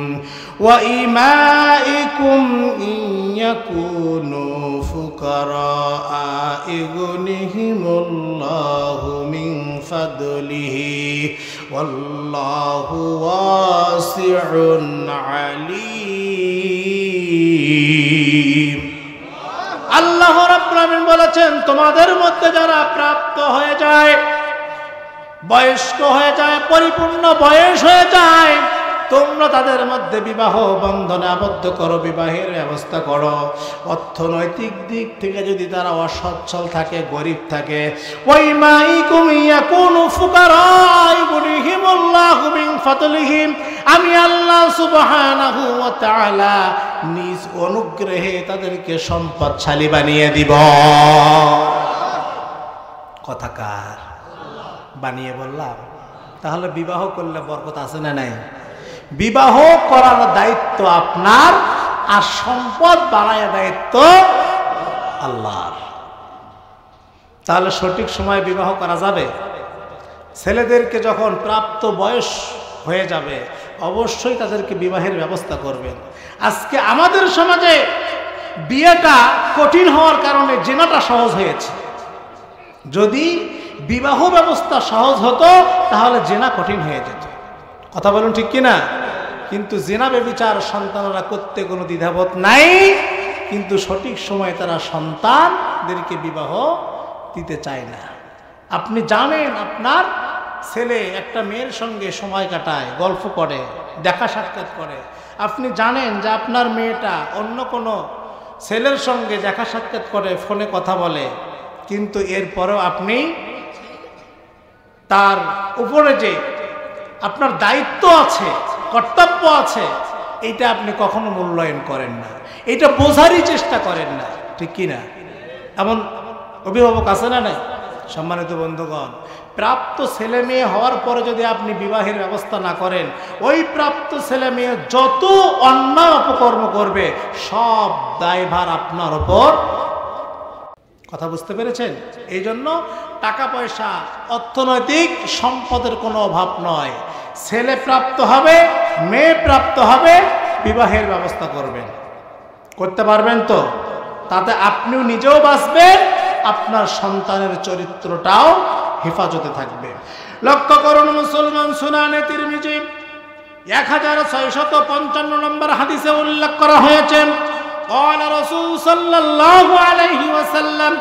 ওয়া ইমাইকুম ইন ইয়াকুনু ফুকারা ইগনিহিমুল্লাহু মিন ফাদলিহি ওয়াল্লাহু ওয়াসিউন আলীম। আল্লাহ রাব্বুল আলামিন বলেছেন, তোমাদের মধ্যে যারা প্রাপ্ত হয়ে যায়, বয়স্ক হয়ে যায়, পরিপূর্ণ বয়স হয়ে যায়, তোমরা তাদের মধ্যে বিবাহ বন্ধনে আবদ্ধ করো, বিবাহের ব্যবস্থা করো। অর্থনৈতিক দিক থেকে যদি তারা অসচ্ছল থাকে, গরিব থাকে, ওয়াইমাইকুম ইয়াকুনু ফুকারা ইগনিহিমুল্লাহু মিন ফাদলিহিম, আমি আল্লাহ সুবহানাহু ওয়া তাআলা নিজ অনুগ্রহে তাদেরকে সম্পদশালী বানিয়ে দিব। কথাকার বানিয়ে বললাম। তাহলে বিবাহ করলে বরকত আছে না নাই? বিবাহ করার দায়িত্ব আপনার, আর সম্পদ বাড়ানোর দায়িত্ব আল্লাহর। তাহলে সঠিক সময়ে বিবাহ করা যাবে। ছেলেদেরকে যখন প্রাপ্ত বয়স হয়ে যাবে অবশ্যই তাদেরকে বিবাহের ব্যবস্থা করবেন। আজকে আমাদের সমাজে বিয়েটা কঠিন হওয়ার কারণে জিনাটা সহজ হয়েছে। যদি বিবাহ ব্যবস্থা সহজ হতো তাহলে জিনা কঠিন হয়ে যেত। কথা বলুন ঠিক কিনা? কিন্তু জিনা ব্যভিচার সন্তানরা করতে কোনো দ্বিধাবোধ নাই, কিন্তু সঠিক সময়ে তারা সন্তানদেরকে বিবাহ দিতে চায় না। আপনি জানেন আপনার ছেলে একটা মেয়ের সঙ্গে সময় কাটায়, গল্প করে, দেখা সাক্ষাৎ করে, আপনি জানেন যে আপনার মেয়েটা অন্য কোনো ছেলের সঙ্গে দেখা সাক্ষাৎ করে, ফোনে কথা বলে, কিন্তু এরপরেও আপনি তার উপরে যে আপনার দায়িত্ব আছে, কর্তব্য আছে, এটা আপনি কখনো মূল্যায়ন করেন না, এটা বোঝারই চেষ্টা করেন না, ঠিক কি না? এমন অভিভাবক আছে না নাই? সম্মানিত বন্ধুগণ, প্রাপ্ত ছেলে মেয়ে হওয়ার পরে যদি আপনি বিবাহের ব্যবস্থা না করেন, ওই প্রাপ্ত ছেলে মেয়ে যত অন্যায় অপকর্ম করবে সব দায়ভার আপনার ওপর। কথা বুঝতে পেরেছেন? এই জন্য টাকা পয়সা, অর্থনৈতিক সম্পদের কোনো অভাব নয়। ছেলে প্রাপ্ত হবে, মেয়ে প্রাপ্ত হবে, বিবাহের ব্যবস্থা করবেন, করতে পারবেন তো? তাতে আপনিও নিজেও বাঁচবেন, আপনার সন্তানের চরিত্রটাও হেফাজতে থাকবে। লক্ষ্য করুন মুসলমান, সুনানে তিরমিজি 1655 নম্বর হাদিসে উল্লেখ করা হয়েছে, قال رسول صلى الله عليه وسلم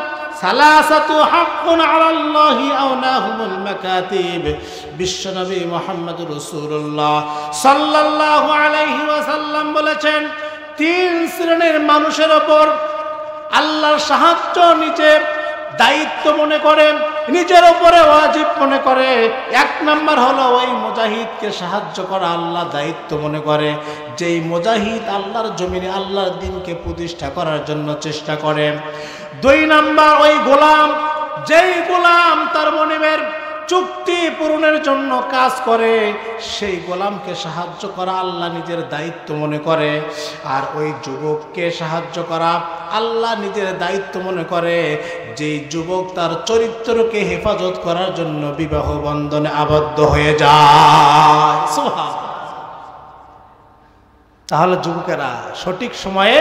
ثلاثة حق على الله أوناهم المكاتب। বিশ্বনবী মুহাম্মদ রাসূলুল্লাহ সাল্লাল্লাহু আলাইহি ওয়াসাল্লাম বলেছেন, তিন শ্রেণীর মানুষের উপর আল্লাহর সাহায্য নিজে দায়িত্ব মনে করে, নিজের উপরে ওয়াজিব মনে করে। এক নাম্বার হলো ওই মুজাহিদকে সাহায্য করা আল্লাহ দায়িত্ব মনে করে, যেই মুজাহিদ আল্লাহর জমিনে আল্লাহর দ্বীনকে প্রতিষ্ঠা করার জন্য চেষ্টা করে। দুই নাম্বার ওই গোলাম, যেই গোলাম তার মনিবের চুক্তি পূরণের জন্য কাজ করে, সেই গোলামকে সাহায্য করা আল্লাহ নিজের দায়িত্ব মনে করে। আর ওই যুবককে সাহায্য করা আল্লাহ নিজের দায়িত্ব মনে করে, যেই যুবক তার চরিত্রকে হেফাজত করার জন্য বিবাহ বন্ধনে আবদ্ধ হয়ে যায়। সুবহানাল্লাহ। তাহলে যুবকেরা সঠিক সময়ে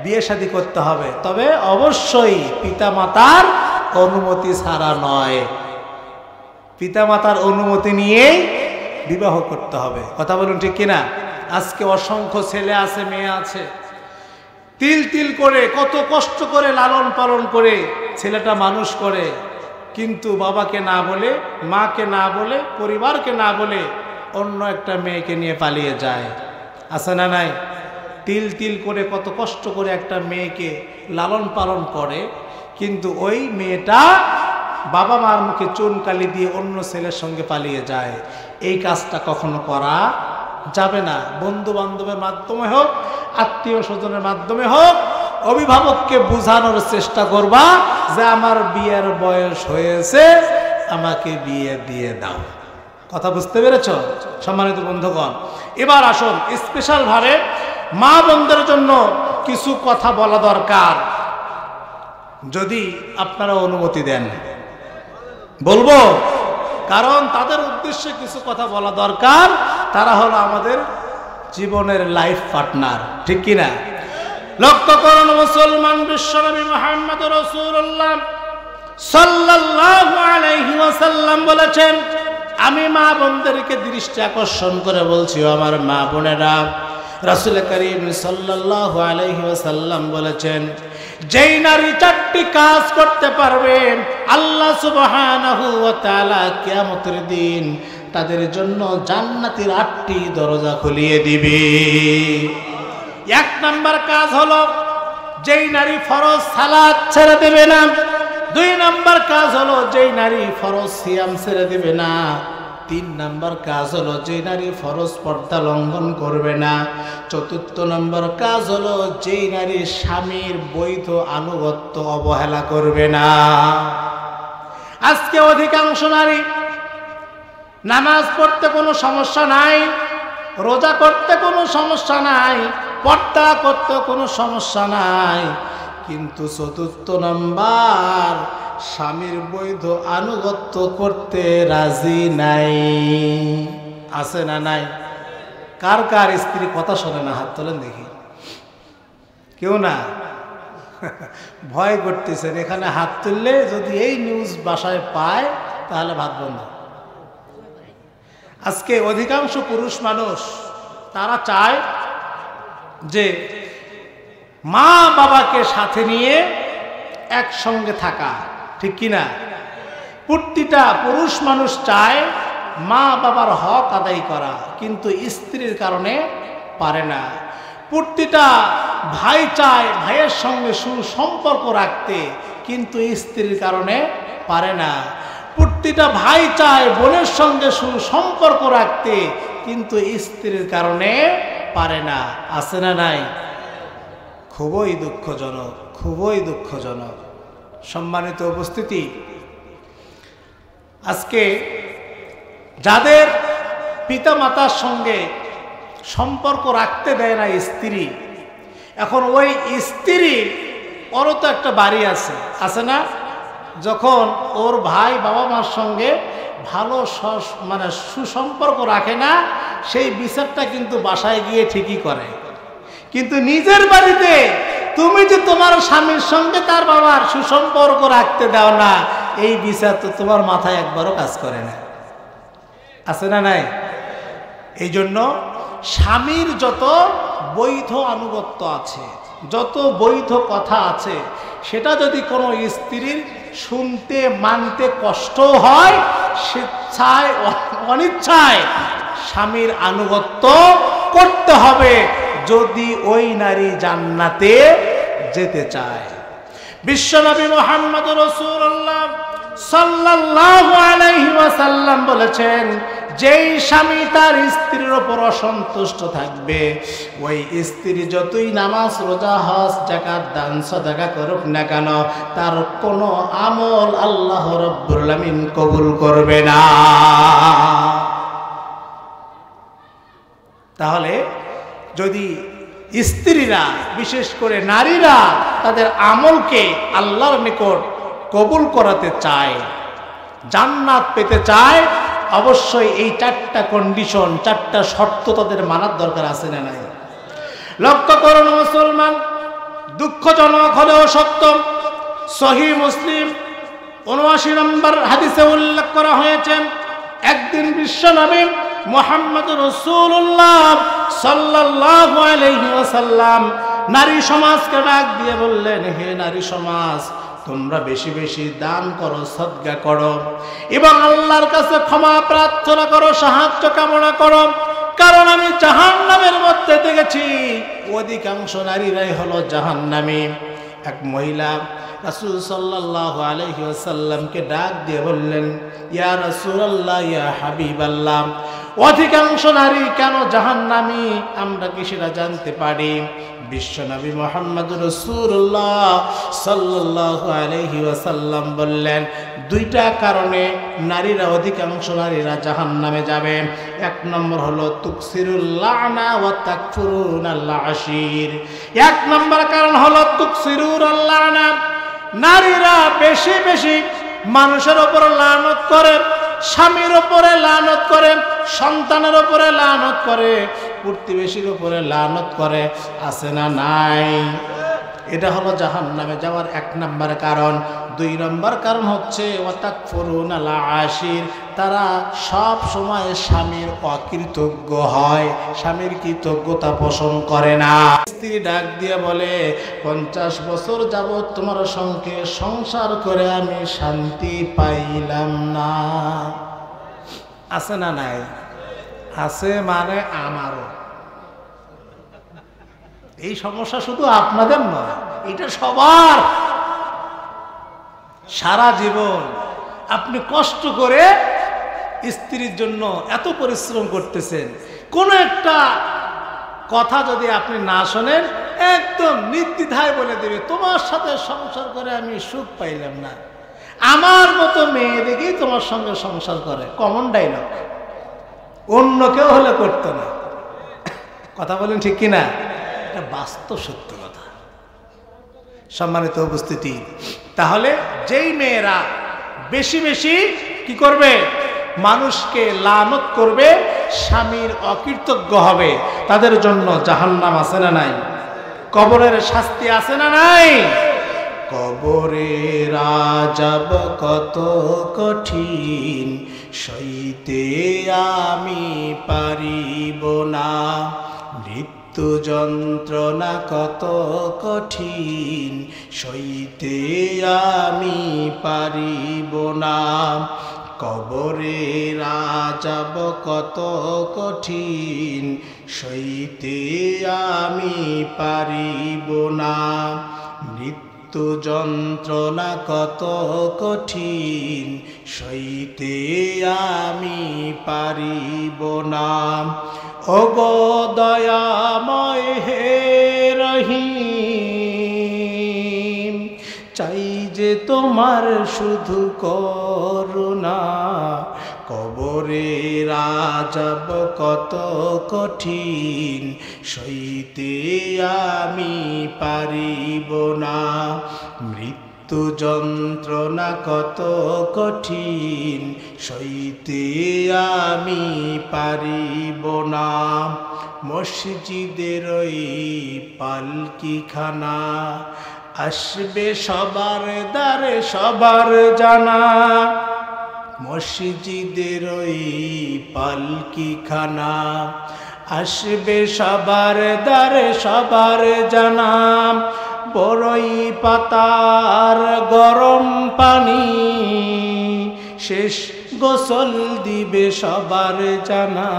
বিয়ে শাদী করতে হবে, তবে অবশ্যই পিতামাতার অনুমতি ছাড়া নয়, পিতামাতার অনুমতি নিয়েই বিবাহ করতে হবে। কথা বলুন ঠিক কিনা? আজকে অসংখ্য ছেলে আছে, মেয়ে আছে, তিল তিল করে কত কষ্ট করে লালন পালন করে ছেলেটা মানুষ করে, কিন্তু বাবাকে না বলে, মাকে না বলে, পরিবারকে না বলে অন্য একটা মেয়েকে নিয়ে পালিয়ে যায়। আছে না নাই? তিল তিল করে কত কষ্ট করে একটা মেয়েকে লালন পালন করে, কিন্তু ওই মেয়েটা বাবা মার মুখে চুনকালি দিয়ে অন্য ছেলের সঙ্গে পালিয়ে যায়। এই কাজটা কখনো করা যাবে না। বন্ধু বান্ধবের মাধ্যমে হোক, আত্মীয় স্বজনের মাধ্যমে হোক, অভিভাবককে বোঝানোর চেষ্টা করবা যে আমার বিয়ের বয়স হয়েছে, আমাকে বিয়ে দিয়ে দাও। কথা বুঝতে পেরেছ? সম্মানিত বন্ধুগণ, এবার আসুন স্পেশাল ভাবে মা বোনদের জন্য কিছু কথা বলা দরকার, যদি আপনারা অনুমতি দেন বলবো, কারণ তাদের উদ্দেশ্যে কিছু কথা বলা দরকার। তারা হলো আমাদের জীবনের লাইফ পার্টনার, ঠিক কিনা? লক্ষ্য করুন মুসলমান, বিশ্বনবী মুহাম্মদ রাসূলুল্লাহ সাল্লাল্লাহু আলাইহি ওয়াসাল্লাম বলেছেন, আমি মা বোনদেরকে দৃষ্টি আকর্ষণ করে বলছি, আমার মা বোনেরা, রাসূল করিম সাল্লাল্লাহু আলাইহি ওয়াসাল্লাম বলেছেন, যেই নারী চারটি কাজ করতে পারবে, আল্লাহ সুবহানাহু ওয়া তাআলা কিয়ামতের দিন তাদের জন্য জান্নাতের 8টি দরজা খুলিয়ে দিবে। এক নাম্বার কাজ হলো, যেই নারী ফরজ সালাত ছেড়ে দেবে না। দুই নাম্বার কাজ হলো, যেই নারী ফরজ সিয়াম ছেড়ে দেবে না। তিন নাম্বার কাজ হলো, যে নারী ফরজ পর্দা লঙ্ঘন করবে না। চতুর্থ নম্বর কাজ হলো, যেই নারী স্বামীর বৈধ আনুগত্য অবহেলা করবে না। আজকে অধিকাংশ নারী নামাজ পড়তে কোনো সমস্যা নাই, রোজা করতে কোনো সমস্যা নাই, পর্দা করতে কোনো সমস্যা নাই, কিন্তু চতুর্থ নাম্বার স্বামীর বৈধ আনুগত্য করতে রাজি নাই। আছে না নাই? কার কার স্ত্রী কথা শোনে না? হাত তোলেন দেখি। কেউ না? ভয় করতেছেন। এখানে হাত তুললে যদি এই নিউজ বাসায় পায় তাহলে ভাত বন্ধ। আজকে অধিকাংশ পুরুষ মানুষ তারা চায় যে মা বাবাকে সাথে নিয়ে একসঙ্গে থাকা, ঠিক কিনা? প্রতিটা পুরুষ মানুষ চায় মা বাবার হক আদায় করা, কিন্তু স্ত্রীর কারণে পারে না। প্রতিটা ভাই চায় ভাইয়ের সঙ্গে সুসম্পর্ক রাখতে, কিন্তু স্ত্রীর কারণে পারে না। প্রতিটা ভাই চায় বোনের সঙ্গে সুসম্পর্ক রাখতে, কিন্তু স্ত্রীর কারণে পারে না। আছে না নাই? খুবই দুঃখজনক, খুবই দুঃখজনক। সম্মানিত উপস্থিতি, আজকে যাদের পিতা মাতার সঙ্গে সম্পর্ক রাখতে দেয় না স্ত্রী, এখন ওই স্ত্রী, ওরও তো একটা বাড়ি আছে না? যখন ওর ভাই বাবা মার সঙ্গে ভালো মানে সুসম্পর্ক রাখে না, সেই বিচারটা কিন্তু বাসায় গিয়ে ঠিকই করে। কিন্তু নিজের বাড়িতে তুমি যে তোমার স্বামীর সঙ্গে তার বাবার সুসম্পর্ক রাখতে দাও না, এই বিচার তো তোমার মাথায় একবারও কাজ করে না। আছে না নাই? এই জন্য স্বামীর যত বৈধ আনুগত্য আছে, যত বৈধ কথা আছে, সেটা যদি কোনো স্ত্রীর শুনতে মানতে কষ্ট হয়, স্বেচ্ছায় অনিচ্ছায় স্বামীর আনুগত্য করতে হবে, যদি ওই নারী জান্নাতে যেতে চায়। বিশ্বনবী মুহাম্মদ রাসূলুল্লাহ সাল্লাল্লাহু আলাইহি ওয়াসাল্লাম বলেছেন, যেই স্বামী তার স্ত্রীর উপর অসন্তুষ্ট থাকবে, ওই স্ত্রী যতই নামাজ রোজা হজ যাকাত দান সাদাকা করুক না কেন, তার কোনো আমল আল্লাহ রাব্বুল আলামিন কবুল করবে না। তাহলে যদি স্ত্রীরা, বিশেষ করে নারীরা, তাদের আমলকে আল্লাহর নিকট কবুল করাতে চায়, জান্নাত পেতে চায়, অবশ্যই এই চারটা কন্ডিশন, চারটা শর্ত তাদের মানার দরকার। আছে না নাই? লক্ষ্য করুন মুসলমান, দুঃখজনক হলেও সত্য, সহিহ মুসলিম ৭৯ নম্বর হাদিসে উল্লেখ করা হয়েছে, একদিন বিশ্বনবী মুহাম্মদ রাসূলুল্লাহ সাল্লাল্লাহু আলাইহি ওয়াসাল্লাম নারী সমাজকে ডাক দিয়ে বললেন, হে নারী সমাজ, তোমরা বেশি বেশি দান করো, সদকা করো এবং আল্লাহর কাছে ক্ষমা প্রার্থনা করো, সাহায্য কামনা করো, কারণ আমি জাহান্নামের মধ্যে দেখেছি অধিকাংশ নারীরাই হলো জাহান্নামী। এক মহিলা রাসূল সাল্লাল্লাহু আলাইহি ওয়াসাল্লামকে ডাক দিয়ে বললেন, ইয়া রাসূলুল্লাহ, ইয়া হাবিবাল্লাহ, অধিকাংশ নারী কেন জাহান্নামী, আমরা কি সেটা জানতে পারি? বিশ্বনবী মুহাম্মদ রাসূলুল্লাহ সাল্লাল্লাহু আলাইহি ওয়াসাল্লাম বললেন, দুইটা কারণে নারীরা, অধিকাংশ নারীরা জাহান্নামে যাবে। এক নম্বর হলো তুকসিরুল লানা ওয়া তাকফুরুনাল আশির। এক নম্বর কারণ হলো তুকসিরুল লানা, নারীরা বেশি বেশি মানুষের উপর লানত করে, স্বামীর উপরে লানত করে, সন্তানের উপরে লানত করে, প্রতিবেশীর উপরে লানত করে। আছে না নাই? এটা হলো জাহান্নামে যাওয়ার এক নম্বর কারণ। দুই নম্বর কারণ হচ্ছে ওয়াতাকফুরুনাল আশির, তারা সব সময় স্বামীর অকৃতজ্ঞ হয়, স্বামীর কৃতজ্ঞতা পোষণ করে না। স্ত্রী ডাক দিয়ে বলে, 50 বছর যাবৎ তোমার সঙ্গে সংসার করে আমি শান্তি পাইলাম না। আছে না নাই? আছে মানে আমারও। এই সমস্যা শুধু আপনাদের নয়, এটা সবার। সারা জীবন আপনি কষ্ট করে স্ত্রীর জন্য এত পরিশ্রম করতেছেন, কোন একটা কথা যদি আপনি না শোনেন, একদম নির্দ্বিধায় বলে দেবে, তোমার সাথে সংসার করে আমি সুখ পাইলাম না, আমার মতো মেয়ে দেখেই তোমার সঙ্গে সংসার করে। কমন ডায়লগ, অন্য কেউ হলে করতো না। কথা বলেন ঠিক কিনা? এটা বাস্তব সত্য কথা। সম্মানিত উপস্থিতি, তাহলে যেই মেয়েরা বেশি বেশি কি করবে, মানুষকে লানত করবে, স্বামীর অকৃতজ্ঞ হবে, তাদের জন্য জাহান্নাম আছে না নাই? কবরের শাস্তি আছে না নাই? কবরের আযাব কত কঠিন, সইতে আমি পারিব না, মৃত্যু যন্ত্রণা কত কঠিন, সইতে আমি পারিব না, কবরের আযাব কত কঠিন, সইতে আমি পারিব না, মৃত্যু মৃত্যু যন্ত্রণা কত কঠিন, সইতে আমি পারিব না। ওগো দয়াময় হে রহিম, চাই যে তোমার শুধু করুণা। কবরে আযাব কত কঠিন, সইতে আমি পারিব না। মৃত্যু যন্ত্রণা কত কঠিন, সইতে আমি পারিব না। মসজিদের ওই পালকিখানা, আসবে সবার দ্বারে সবার জানা। মসজিদের ওই পালকিখানা, আসবে সবার দ্বারে সবার জানা। বড়ই পাতার গরম পানি, শেষ গোসল দিবে সবার জানা।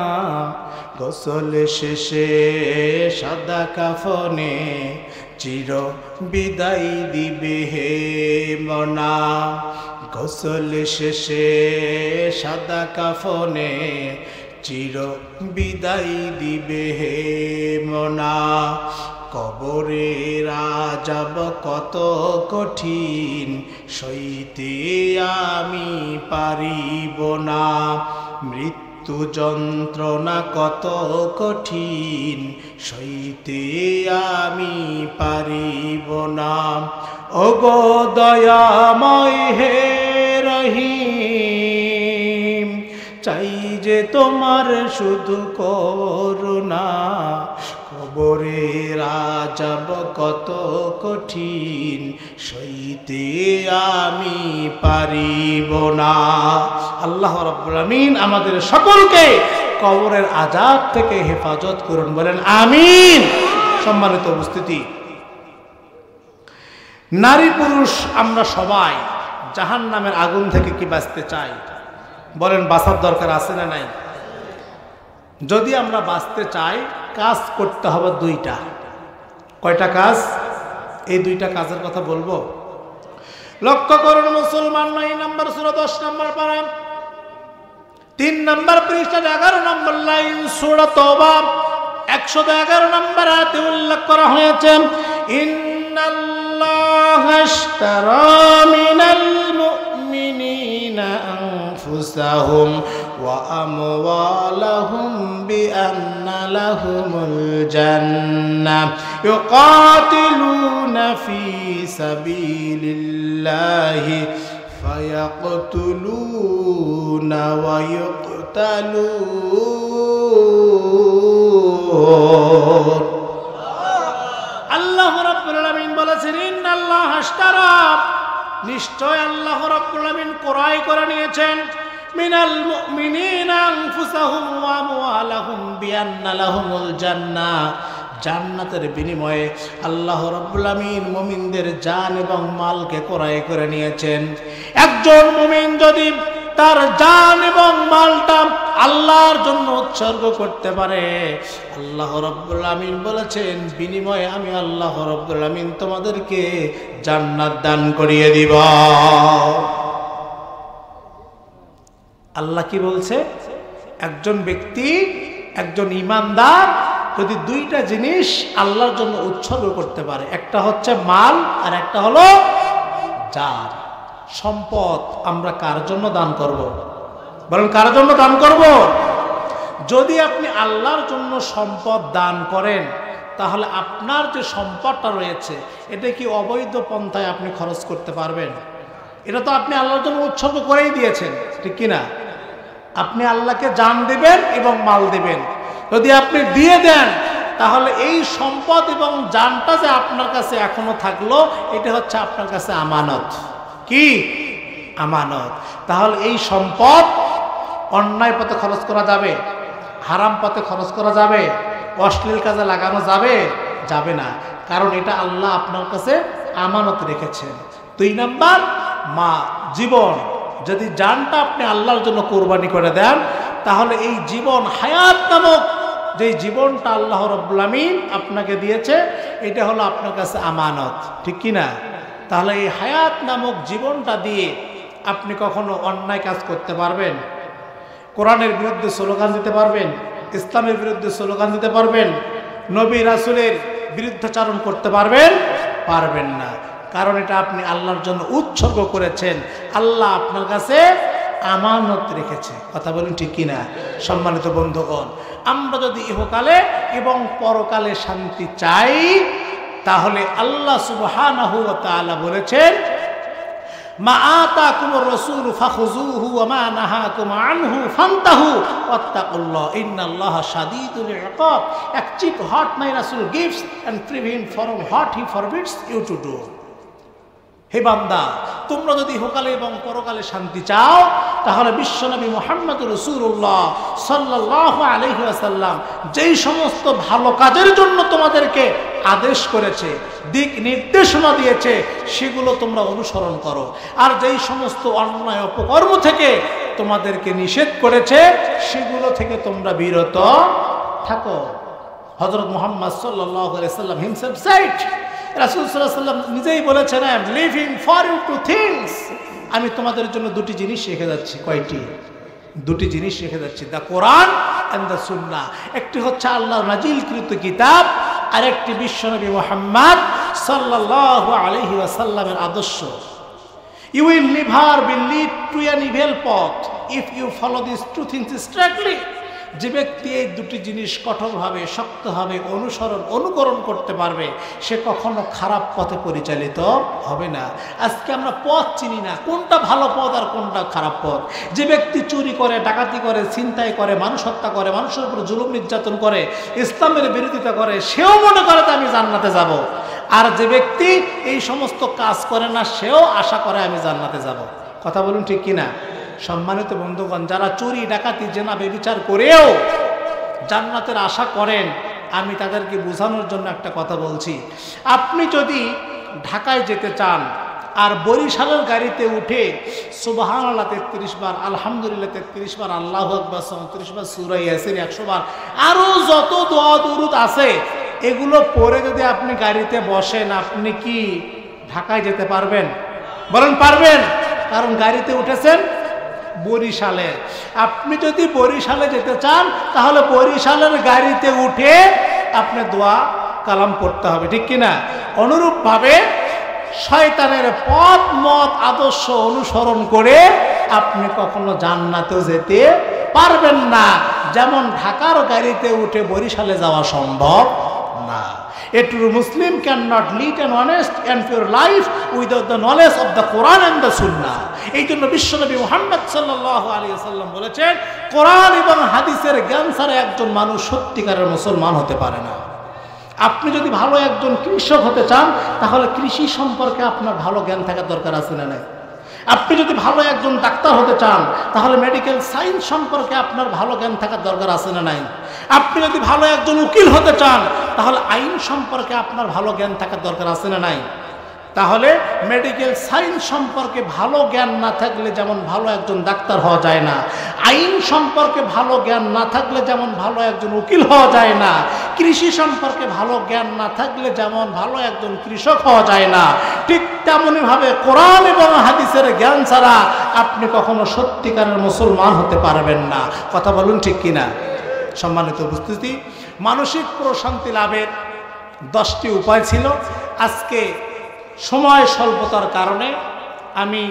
গোসল শেষে সাদা কাফনে, চির বিদায় দিবে হে মনা। গোসল শেষে সাদা কাফনে, চির বিদায় দিবে হে মনা। কবরের আযাব কত কঠিন, সইতে আমি পারিব না। মৃত্যু যন্ত্রণা কত কঠিন, সইতে আমি পারিব না। ওগো দয়াময় হে রহিম, চাই যে তোমার শুধু করুণা। কবরের আযাব কত কঠিন, সইতে আমি পারিব না। আল্লাহ রাব্বুল আমিন আমাদের সকলকে কবরের আযাব থেকে হেফাজত করুন, বলেন আমিন। সম্মানিত উপস্থিতি, নারী পুরুষ আমরা সবাই জাহান্নামের আগুন থেকে কি বাঁচতে চাই? বলেন বাঁচার দরকার আছে না নাই? যদি আমরা বাঁচতে চাই, কাজ করতে হবে দুইটা। কয়টা কাজ? এই দুইটা কাজের কথা বলবো। লক্ষ্য করুন মুসলমান, 9 নম্বর সূরা 10 নম্বর পারা 3 নম্বর পৃষ্ঠা 11 নম্বর লাইন সূরা তওবা 111 নম্বর আয়াতে উল্লেখ করা হয়েছে, ইন্নাল্লাহা আশতারা মিনাল মুমিনিনা আনফুসাহুম ওয়া আমওয়ালাহুম বিআন্না লাহুমুল জান্নাহ ইউকাতিলুনা ফি সাবিলিল্লাহি ফায়াকতুলুনা ওয়া ইউকতালুন। আল্লাহ রাব্বুল আলামিন বলেছেন, ইন্নাল্লাহা আশতারা, নিশ্চয় আল্লাহ রাব্বুল আলামিন ক্রয় করে নিয়েছেন, মিনাল মুমিনিনা আনফুসাহুম ওয়া আমওয়ালাহুম বিআন্না লাহুমুল জান্নাহ, জান্নাতের বিনিময়ে আল্লাহ রাব্বুল আমিন মুমিনদের জান এবং মালকে ক্রয় করে নিয়েছেন। একজন মুমিন যদি তার জান এবং মালটা আল্লাহর জন্য উৎসর্গ করতে পারে, আল্লাহ রাব্বুল আমিন বলেছেন, বিনিময়ে আমি আল্লাহ রাব্বুল আমিন তোমাদেরকে জান্নাত দান করিয়ে দিব। আল্লাহ কি বলছে? একজন ব্যক্তি, একজন ঈমানদার যদি দুইটা জিনিস আল্লাহর জন্য উৎসর্গ করতে পারে, একটা হচ্ছে মাল আর একটা হলো জান। সম্পদ আমরা কার জন্য দান করব? বলেন কার জন্য দান করব? যদি আপনি আল্লাহর জন্য সম্পদ দান করেন, তাহলে আপনার যে সম্পদটা রয়েছে এটা কি অবৈধ পন্থায় আপনি খরচ করতে পারবেন? এটা তো আপনি আল্লাহর জন্য উৎসর্গ করেই দিয়েছেন, ঠিক কিনা? আপনি আল্লাহকে জান দিবেন এবং মাল দিবেন। যদি আপনি দিয়ে দেন, তাহলে এই সম্পদ এবং জানটা যে আপনার কাছে এখনো থাকলো, এটা হচ্ছে আপনার কাছে আমানত। কি আমানত? তাহলে এই সম্পদ অন্যায় পথে খরচ করা যাবে? হারাম পথে খরচ করা যাবে? অশ্লীল কাজে লাগানো যাবে? যাবে না, কারণ এটা আল্লাহ আপনার কাছে আমানত রেখেছেন। 2 নাম্বার, মা জীবন। যদি জানটা আপনি আল্লাহর জন্য কোরবানি করে দেন, তাহলে এই জীবন, হায়াত নামক যে জীবনটা আল্লাহ রাব্বুল আমিন আপনাকে দিয়েছে, এটা হলো আপনার কাছে আমানত, ঠিক কিনা? তাহলে এই হায়াত নামক জীবনটা দিয়ে আপনি কখনো অন্যায় কাজ করতে পারবেন? কোরআনের বিরুদ্ধে স্লোগান দিতে পারবেন? ইসলামের বিরুদ্ধে স্লোগান দিতে পারবেন? নবী রাসূলের বিরুদ্ধাচারণ করতে পারবেন? পারবেন না। কারণ এটা আপনি আল্লাহর জন্য উৎসর্গ করেছেন, আল্লাহ আপনার কাছে আমানত রেখেছে। কথা বলুন ঠিক কিনা? সম্মানিত বন্ধুগণ, আমরা যদি ইহকালে এবং পরকালে শান্তি চাই, তাহলে আল্লাহ সুবহানাহু ওয়া তাআলা বলেছেন, মা আতাকুমুর রাসূলু ফাখুযুহু ওয়া মা নাহাকুম আনহু ফান্তাহু ওয়াত্তাকুল্লাহ ইন্নাল্লাহা শাদীদুল ইকাব। এক চিপ হট মাই রাসূল gives and prevent from what he forbids you to do. হে বান্দা, তোমরা যদি ইহকালে এবং পরকালে শান্তি চাও, তাহলে বিশ্বনবী মুহাম্মদুর রাসূলুল্লাহ সাল্লাল্লাহু আলাইহি ওয়াসাল্লাম যেই সমস্ত ভালো কাজের জন্য তোমাদেরকে আদেশ করেছে, দিক নির্দেশনা দিয়েছে, সেগুলো তোমরা অনুসরণ করো। আর যেই সমস্ত অন্যায় অপকর্ম থেকে তোমাদেরকে নিষেধ করেছে, সেগুলো থেকে তোমরা বিরত থাকো। হযরত মুহাম্মদ সাল্লাল্লাহু আলাইহি ওয়াসাল্লাম হিমসেলফ সেড, রাসূল সাল্লাল্লাহু আলাইহি ওয়াসাল্লাম নিজেই বলেছেন, I am living for you two things. আমি তোমাদের জন্য দুটি জিনিস রেখে যাচ্ছি। কয়টি? দুটি জিনিস রেখে যাচ্ছি, দ্য কোরআন এন্ড দ্য সুন্নাহ। একটি হচ্ছে আল্লাহর নাজিলকৃত কিতাব, আর একটি বিশ্বনবী মুহাম্মদ সাল্লাল্লাহু আলাইহি ওয়াসাল্লামের আদর্শ। You will never be lead to an evil path if you follow these two things strictly. যে ব্যক্তি এই দুটি জিনিস কঠোরভাবে, শক্তভাবে অনুকরণ করতে পারবে, সে কখনো খারাপ পথে পরিচালিত হবে না। আজকে আমরা পথ চিনি না, কোনটা ভালো পথ আর কোনটা খারাপ পথ। যে ব্যক্তি চুরি করে, ডাকাতি করে, ছিনতাই করে, মানুষ হত্যা করে, মানুষের উপর জুলুম নির্যাতন করে, ইসলামের বিরোধিতা করে, সেও মনে করে যে আমি জান্নাতে যাব। আর যে ব্যক্তি এই সমস্ত কাজ করে না, সেও আশা করে আমি জান্নাতে যাব। কথা বলুন ঠিক কিনা? সম্মানিত বন্ধুগণ, যারা চুরি, ডাকাতি, জেনা, ব্যভিচার করেও জান্নাতের আশা করেন, আমি তাদেরকে বোঝানোর জন্য একটা কথা বলছি। আপনি যদি ঢাকায় যেতে চান আর বরিশালের গাড়িতে উঠে সুবহানাল্লাহ 33 বার, আলহামদুলিল্লাহ 33 বার, আল্লাহু আকবার 34 বার, সূরা ইয়াসিন 100 বার, আরো যত দোয়া দুরূদ আছে, এগুলো পড়ে যদি আপনি গাড়িতে বসেন, আপনি কি ঢাকায় যেতে পারবেন? বলেন পারবেন? কারণ গাড়িতে উঠেছেন বরিশালে। আপনি যদি বরিশালে যেতে চান, তাহলে বরিশালের গাড়িতে উঠে আপনি দোয়া কালাম পড়তে হবে, ঠিক কিনা? অনুরূপভাবে শয়তানের পথ মত আদর্শ অনুসরণ করে আপনি কখনো জান্নাতেও যেতে পারবেন না। যেমন ঢাকার গাড়িতে উঠে বরিশালে যাওয়া সম্ভব না। A true Muslim cannot lead an honest and pure life without the knowledge of the Quran and the Sunnah. এই জন্য বিশ্বনবী মুহাম্মদ সাল্লাল্লাহু আলাইহি ওয়াসাল্লাম বলেছেন, কোরআন এবং হাদিসের জ্ঞান ছাড়া একজন মানুষ সত্যিকারের মুসলমান হতে পারে না। আপনি যদি ভালো একজন কৃষক হতে চান, তাহলে কৃষি সম্পর্কে আপনার ভালো জ্ঞান থাকার দরকার আছে না নাই? আপনি যদি ভালো একজন ডাক্তার হতে চান, তাহলে মেডিকেল সায়েন্স সম্পর্কে আপনার ভালো জ্ঞান থাকার দরকার আছে না নাই? আপনি যদি ভালো একজন উকিল হতে চান, তাহলে আইন সম্পর্কে আপনার ভালো জ্ঞান থাকার দরকার আছে না নাই? তাহলে মেডিকেল সায়েন্স সম্পর্কে ভালো জ্ঞান না থাকলে যেমন ভালো একজন ডাক্তার হওয়া যায় না, আইন সম্পর্কে ভালো জ্ঞান না থাকলে যেমন ভালো একজন উকিল হওয়া যায় না, কৃষি সম্পর্কে ভালো জ্ঞান না থাকলে যেমন ভালো একজন কৃষক হওয়া যায় না, ঠিক তেমনইভাবে কোরআন এবং হাদিসের জ্ঞান ছাড়া আপনি কখনো সত্যিকারের মুসলমান হতে পারবেন না। কথা বলুন ঠিক কিনা? সম্মানিত উপস্থিতি, মানসিক প্রশান্তি লাভের 10টি উপায় ছিল। আজকে সময় স্বল্পতার কারণে আমি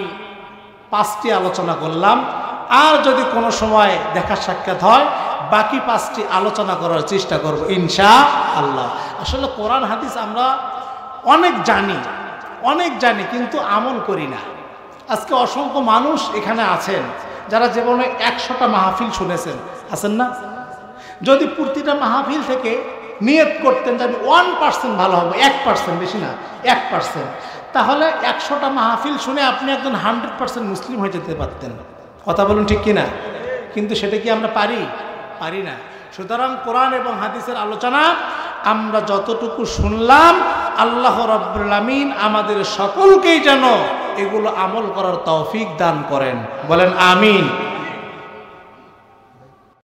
5টি আলোচনা করলাম। আর যদি কোনো সময় দেখা সাক্ষাৎ হয়, বাকি 5টি আলোচনা করার চেষ্টা করব ইনশাআল্লাহ। আসলে কোরআন হাদিস আমরা অনেক জানি কিন্তু আমল করি না। আজকে অসংখ্য মানুষ এখানে আছেন যারা জীবনে 100টা মাহফিল শুনেছেন, আছেন না? যদি প্রতিটা মাহফিল থেকে নিয়ত করতেন যে আমি 1% ভালো হবো, 1%, বেশি না, 1%, তাহলে 100টা মাহফিল শুনে আপনি একজন 100% মুসলিম হয়ে যেতে পারতেন। কথা বলুন ঠিক কিনা? কিন্তু সেটা কি আমরা পারি না। সুতরাং কোরআন এবং হাদিসের আলোচনা আমরা যতটুকু শুনলাম, আল্লাহ রাব্বুল আমিন আমাদের সকলকেই যেন এগুলো আমল করার তৌফিক দান করেন। বলেন আমিন।